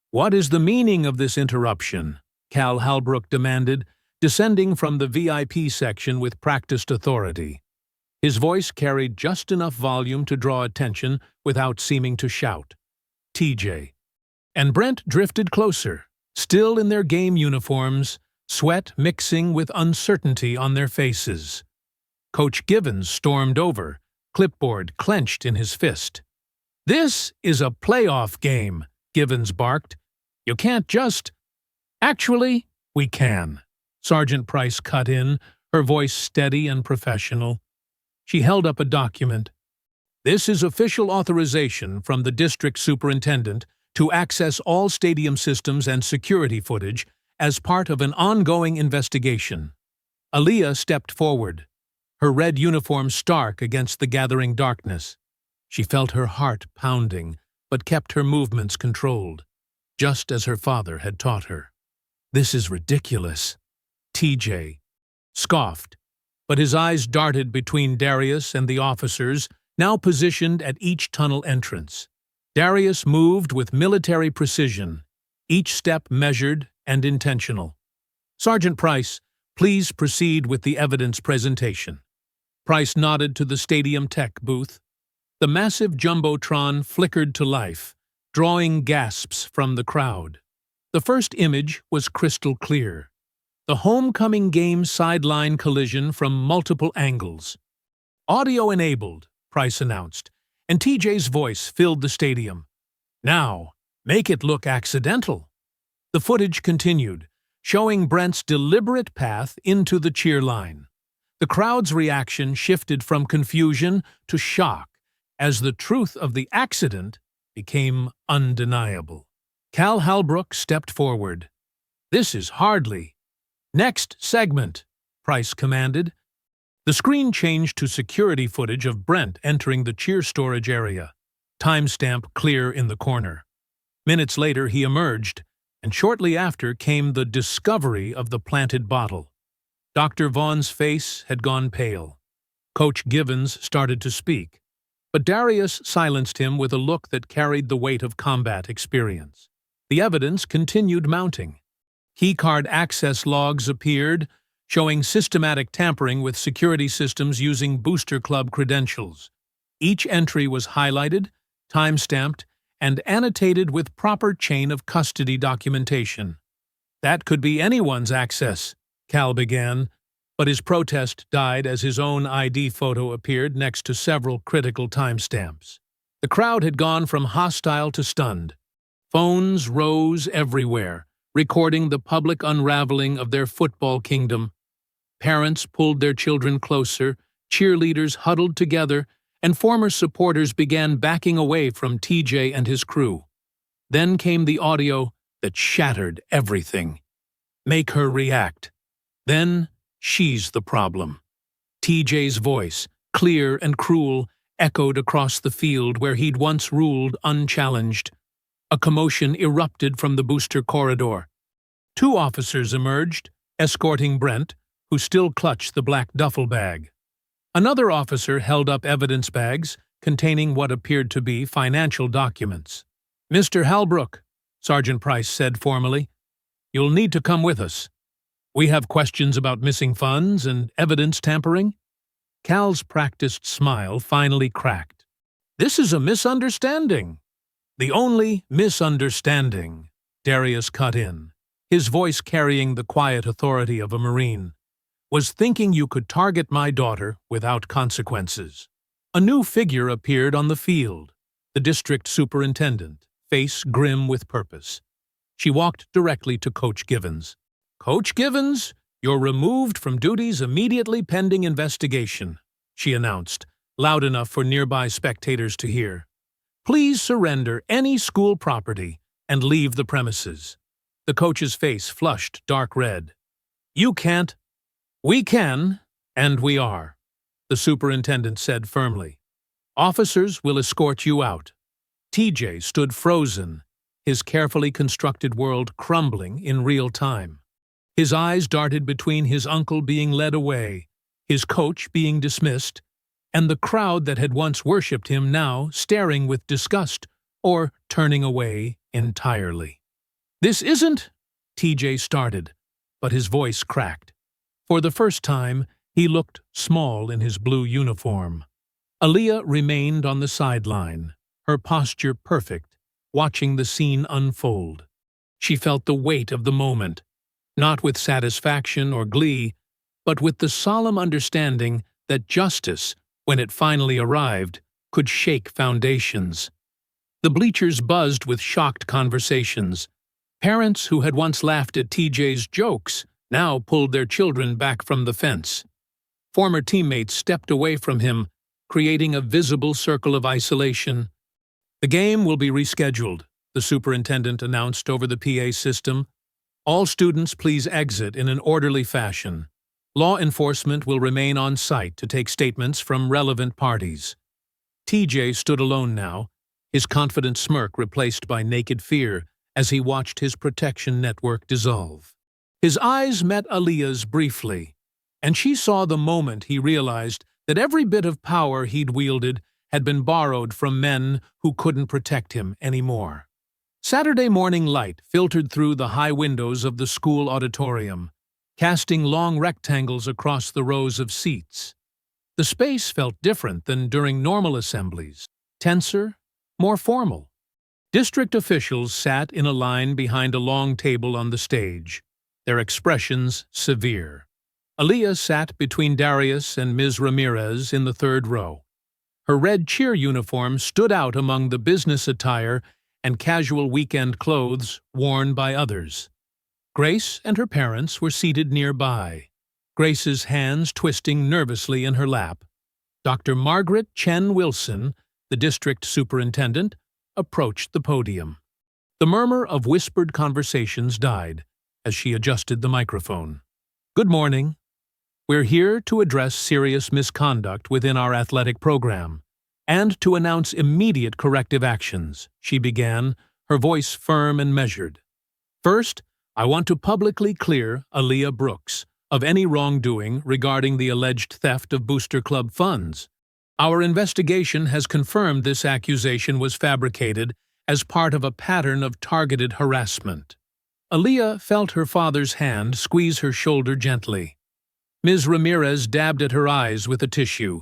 "What is the meaning of this interruption?" Cal Halbrook demanded, descending from the VIP section with practiced authority. His voice carried just enough volume to draw attention without seeming to shout. TJ. And Brent drifted closer, still in their game uniforms, sweat mixing with uncertainty on their faces. Coach Givens stormed over, clipboard clenched in his fist. "This is a playoff game," Givens barked. "You can't just—" "Actually, we can," Sergeant Price cut in, her voice steady and professional. She held up a document. "This is official authorization from the district superintendent to access all stadium systems and security footage as part of an ongoing investigation." Aaliyah stepped forward, her red uniform stark against the gathering darkness. She felt her heart pounding, but kept her movements controlled, just as her father had taught her. "This is ridiculous," TJ scoffed, but his eyes darted between Darius and the officers, now positioned at each tunnel entrance. Darius moved with military precision, each step measured and intentional. "Sergeant Price, please proceed with the evidence presentation." Price nodded to the stadium tech booth. The massive jumbotron flickered to life, drawing gasps from the crowd. The first image was crystal clear. The homecoming game sideline collision from multiple angles. "Audio-enabled," Price announced, and TJ's voice filled the stadium. "Now, make it look accidental." The footage continued, showing Brent's deliberate path into the cheer line. The crowd's reaction shifted from confusion to shock as the truth of the accident became undeniable. Cal Halbrook stepped forward. "This is hardly—" "Next segment," Price commanded. The screen changed to security footage of Brent entering the cheer storage area, timestamp clear in the corner. Minutes later he emerged, and shortly after came the discovery of the planted bottle. Dr. Vaughn's face had gone pale. Coach Givens started to speak, but Darius silenced him with a look that carried the weight of combat experience. The evidence continued mounting. Keycard access logs appeared, showing systematic tampering with security systems using Booster Club credentials. Each entry was highlighted, time-stamped, and annotated with proper chain of custody documentation. "That could be anyone's access," Cal began, but his protest died as his own ID photo appeared next to several critical timestamps. The crowd had gone from hostile to stunned. Phones rose everywhere, recording the public unraveling of their football kingdom. Parents pulled their children closer, cheerleaders huddled together, and former supporters began backing away from TJ and his crew. Then came the audio that shattered everything. "Make her react. Then she's the problem." TJ's voice, clear and cruel, echoed across the field where he'd once ruled unchallenged. A commotion erupted from the booster corridor. Two officers emerged, escorting Brent, who still clutched the black duffel bag. Another officer held up evidence bags containing what appeared to be financial documents. "Mr. Halbrook," Sergeant Price said formally, "you'll need to come with us. We have questions about missing funds and evidence tampering." Cal's practiced smile finally cracked. "This is a misunderstanding." "The only misunderstanding," Darius cut in, his voice carrying the quiet authority of a Marine, "was thinking you could target my daughter without consequences." A new figure appeared on the field, the district superintendent, face grim with purpose. She walked directly to Coach Givens. "Coach Givens, you're removed from duties immediately pending investigation," she announced, loud enough for nearby spectators to hear. "Please surrender any school property and leave the premises." The coach's face flushed dark red. "You can't." "We can, and we are," the superintendent said firmly. "Officers will escort you out." TJ stood frozen, his carefully constructed world crumbling in real time. His eyes darted between his uncle being led away, his coach being dismissed, and the crowd that had once worshipped him now staring with disgust or turning away entirely. "This isn't—" TJ started, but his voice cracked. For the first time, He looked small in his blue uniform. Aaliyah remained on the sideline, her posture perfect, watching the scene unfold. She felt the weight of the moment, not with satisfaction or glee, but with the solemn understanding that justice, when it finally arrived, could shake foundations. The bleachers buzzed with shocked conversations. Parents who had once laughed at TJ's jokes now pulled their children back from the fence. Former teammates stepped away from him, creating a visible circle of isolation. "The game will be rescheduled," the superintendent announced over the PA system. "All students please exit in an orderly fashion. Law enforcement will remain on site to take statements from relevant parties." TJ stood alone now, his confident smirk replaced by naked fear as he watched his protection network dissolve. His eyes met Aaliyah's briefly, and she saw the moment he realized that every bit of power he'd wielded had been borrowed from men who couldn't protect him anymore. Saturday morning light filtered through the high windows of the school auditorium, casting long rectangles across the rows of seats. The space felt different than during normal assemblies, tenser, more formal. District officials sat in a line behind a long table on the stage, their expressions severe. Aaliyah sat between Darius and Ms. Ramirez in the third row. Her red cheer uniform stood out among the business attire and casual weekend clothes worn by others. Grace and her parents were seated nearby, Grace's hands twisting nervously in her lap. Dr. Margaret Chen Wilson, the district superintendent, approached the podium. The murmur of whispered conversations died as she adjusted the microphone. "Good morning. We're here to address serious misconduct within our athletic program and to announce immediate corrective actions," she began, her voice firm and measured. "First, I want to publicly clear Aaliyah Brooks of any wrongdoing regarding the alleged theft of Booster Club funds. Our investigation has confirmed this accusation was fabricated as part of a pattern of targeted harassment." Aaliyah felt her father's hand squeeze her shoulder gently. Ms. Ramirez dabbed at her eyes with a tissue.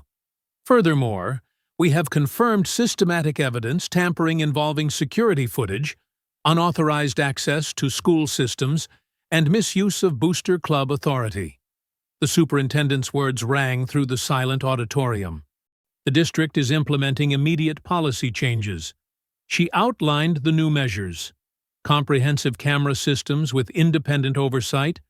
"Furthermore, we have confirmed systematic evidence tampering involving security footage, unauthorized access to school systems, and misuse of Booster Club authority." The superintendent's words rang through the silent auditorium. "The district is implementing immediate policy changes." She outlined the new measures: comprehensive camera systems with independent oversight,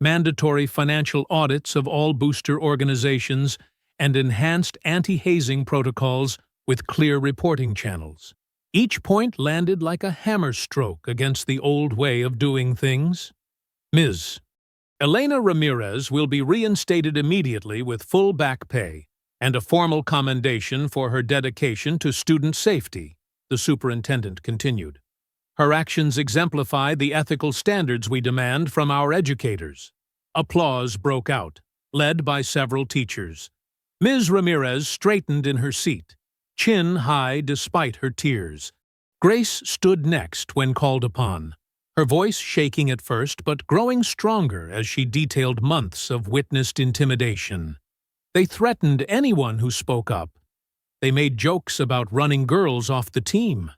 mandatory financial audits of all booster organizations, and enhanced anti-hazing protocols with clear reporting channels. Each point landed like a hammer stroke against the old way of doing things. "Ms. Elena Ramirez will be reinstated immediately with full back pay and a formal commendation for her dedication to student safety," the superintendent continued. "Her actions exemplify the ethical standards we demand from our educators." Applause broke out, led by several teachers. Ms. Ramirez straightened in her seat, chin high despite her tears. Grace stood next when called upon, her voice shaking at first but growing stronger as she detailed months of witnessed intimidation. They threatened anyone who spoke up. They made jokes about running girls off the team.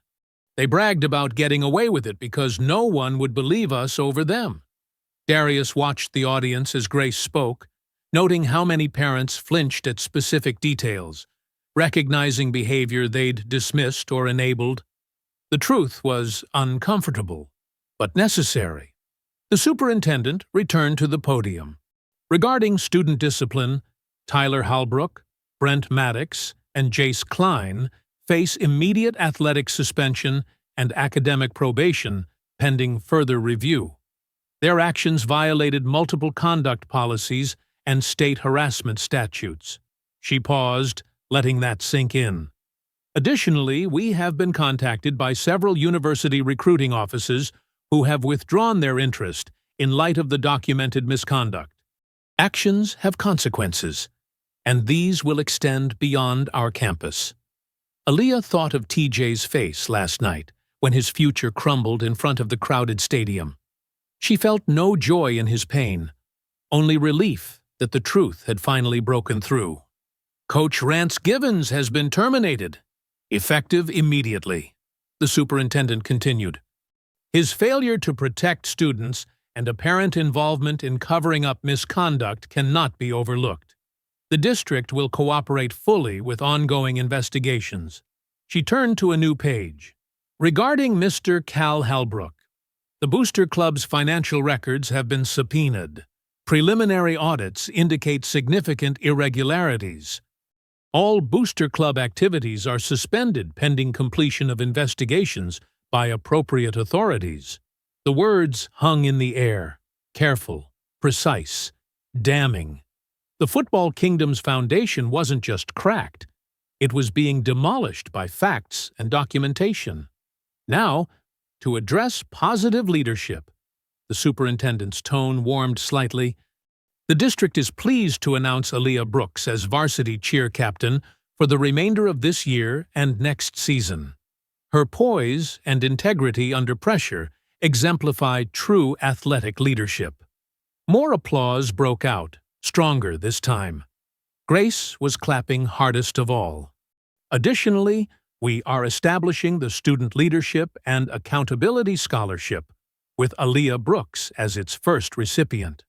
They bragged about getting away with it because no one would believe us over them. Darius watched the audience as Grace spoke, noting how many parents flinched at specific details, recognizing behavior they'd dismissed or enabled. The truth was uncomfortable, but necessary. The superintendent returned to the podium. Regarding student discipline, Tyler Halbrook, Brent Maddox, and Jace Klein face immediate athletic suspension and academic probation pending further review. Their actions violated multiple conduct policies and state harassment statutes. She paused, letting that sink in. Additionally, we have been contacted by several university recruiting offices who have withdrawn their interest in light of the documented misconduct. Actions have consequences, and these will extend beyond our campus. Aaliyah thought of TJ's face last night when his future crumbled in front of the crowded stadium. She felt no joy in his pain, only relief that the truth had finally broken through. Coach Rance Givens has been terminated, effective immediately, the superintendent continued. His failure to protect students and apparent involvement in covering up misconduct cannot be overlooked. The district will cooperate fully with ongoing investigations. She turned to a new page. Regarding Mr. Cal Halbrook, the Booster Club's financial records have been subpoenaed. Preliminary audits indicate significant irregularities. All Booster Club activities are suspended pending completion of investigations by appropriate authorities. The words hung in the air, careful, precise, damning. The Football Kingdom's foundation wasn't just cracked, it was being demolished by facts and documentation. Now, to address positive leadership, the superintendent's tone warmed slightly. The district is pleased to announce Aaliyah Brooks as varsity cheer captain for the remainder of this year and next season. Her poise and integrity under pressure exemplify true athletic leadership. More applause broke out, stronger this time. Grace was clapping hardest of all. Additionally, we are establishing the Student Leadership and Accountability Scholarship, with Aaliyah Brooks as its first recipient.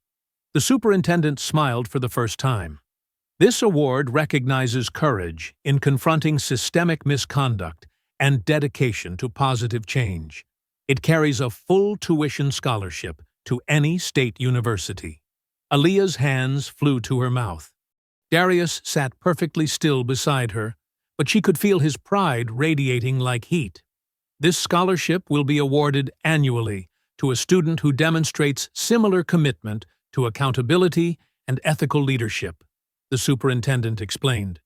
The superintendent smiled for the first time. This award recognizes courage in confronting systemic misconduct and dedication to positive change. It carries a full tuition scholarship to any state university. Aaliyah's hands flew to her mouth. Darius sat perfectly still beside her, but she could feel his pride radiating like heat. This scholarship will be awarded annually to a student who demonstrates similar commitment to accountability and ethical leadership, the superintendent explained.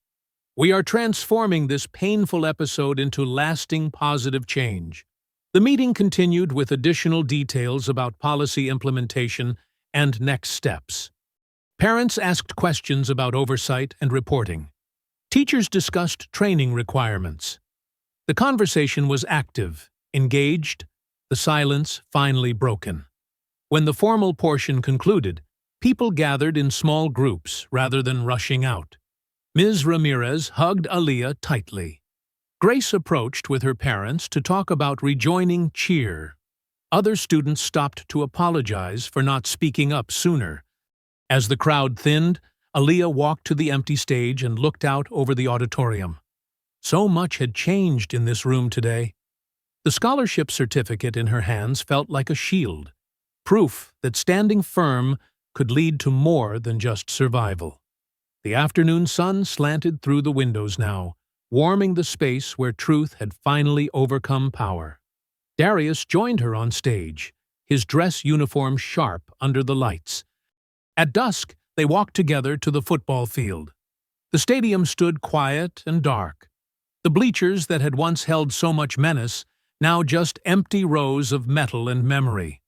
We are transforming this painful episode into lasting positive change. The meeting continued with additional details about policy implementation and next steps. Parents asked questions about oversight and reporting. Teachers discussed training requirements. The conversation was active, engaged, the silence finally broken. When the formal portion concluded, people gathered in small groups rather than rushing out. Ms. Ramirez hugged Aaliyah tightly. Grace approached with her parents to talk about rejoining cheer. Other students stopped to apologize for not speaking up sooner. As the crowd thinned, Aaliyah walked to the empty stage and looked out over the auditorium. So much had changed in this room today. The scholarship certificate in her hands felt like a shield, proof that standing firm could lead to more than just survival. The afternoon sun slanted through the windows now, warming the space where truth had finally overcome power. Darius joined her on stage, his dress uniform sharp under the lights. At dusk, they walked together to the football field. The stadium stood quiet and dark. The bleachers that had once held so much menace, now just empty rows of metal and memory.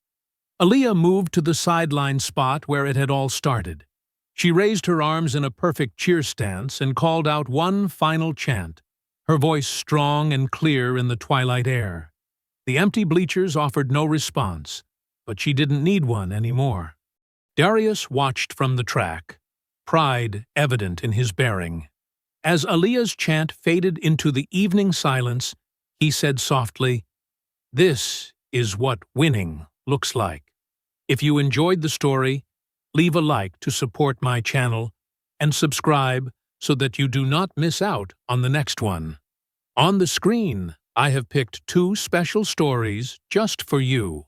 Aaliyah moved to the sideline spot where it had all started. She raised her arms in a perfect cheer stance and called out one final chant, her voice strong and clear in the twilight air. The empty bleachers offered no response, but she didn't need one anymore. Darius watched from the track, pride evident in his bearing. As Aaliyah's chant faded into the evening silence, he said softly, "This is what winning looks like." If you enjoyed the story, leave a like to support my channel and subscribe so that you do not miss out on the next one. On the screen, I have picked 2 special stories just for you.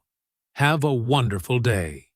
Have a wonderful day.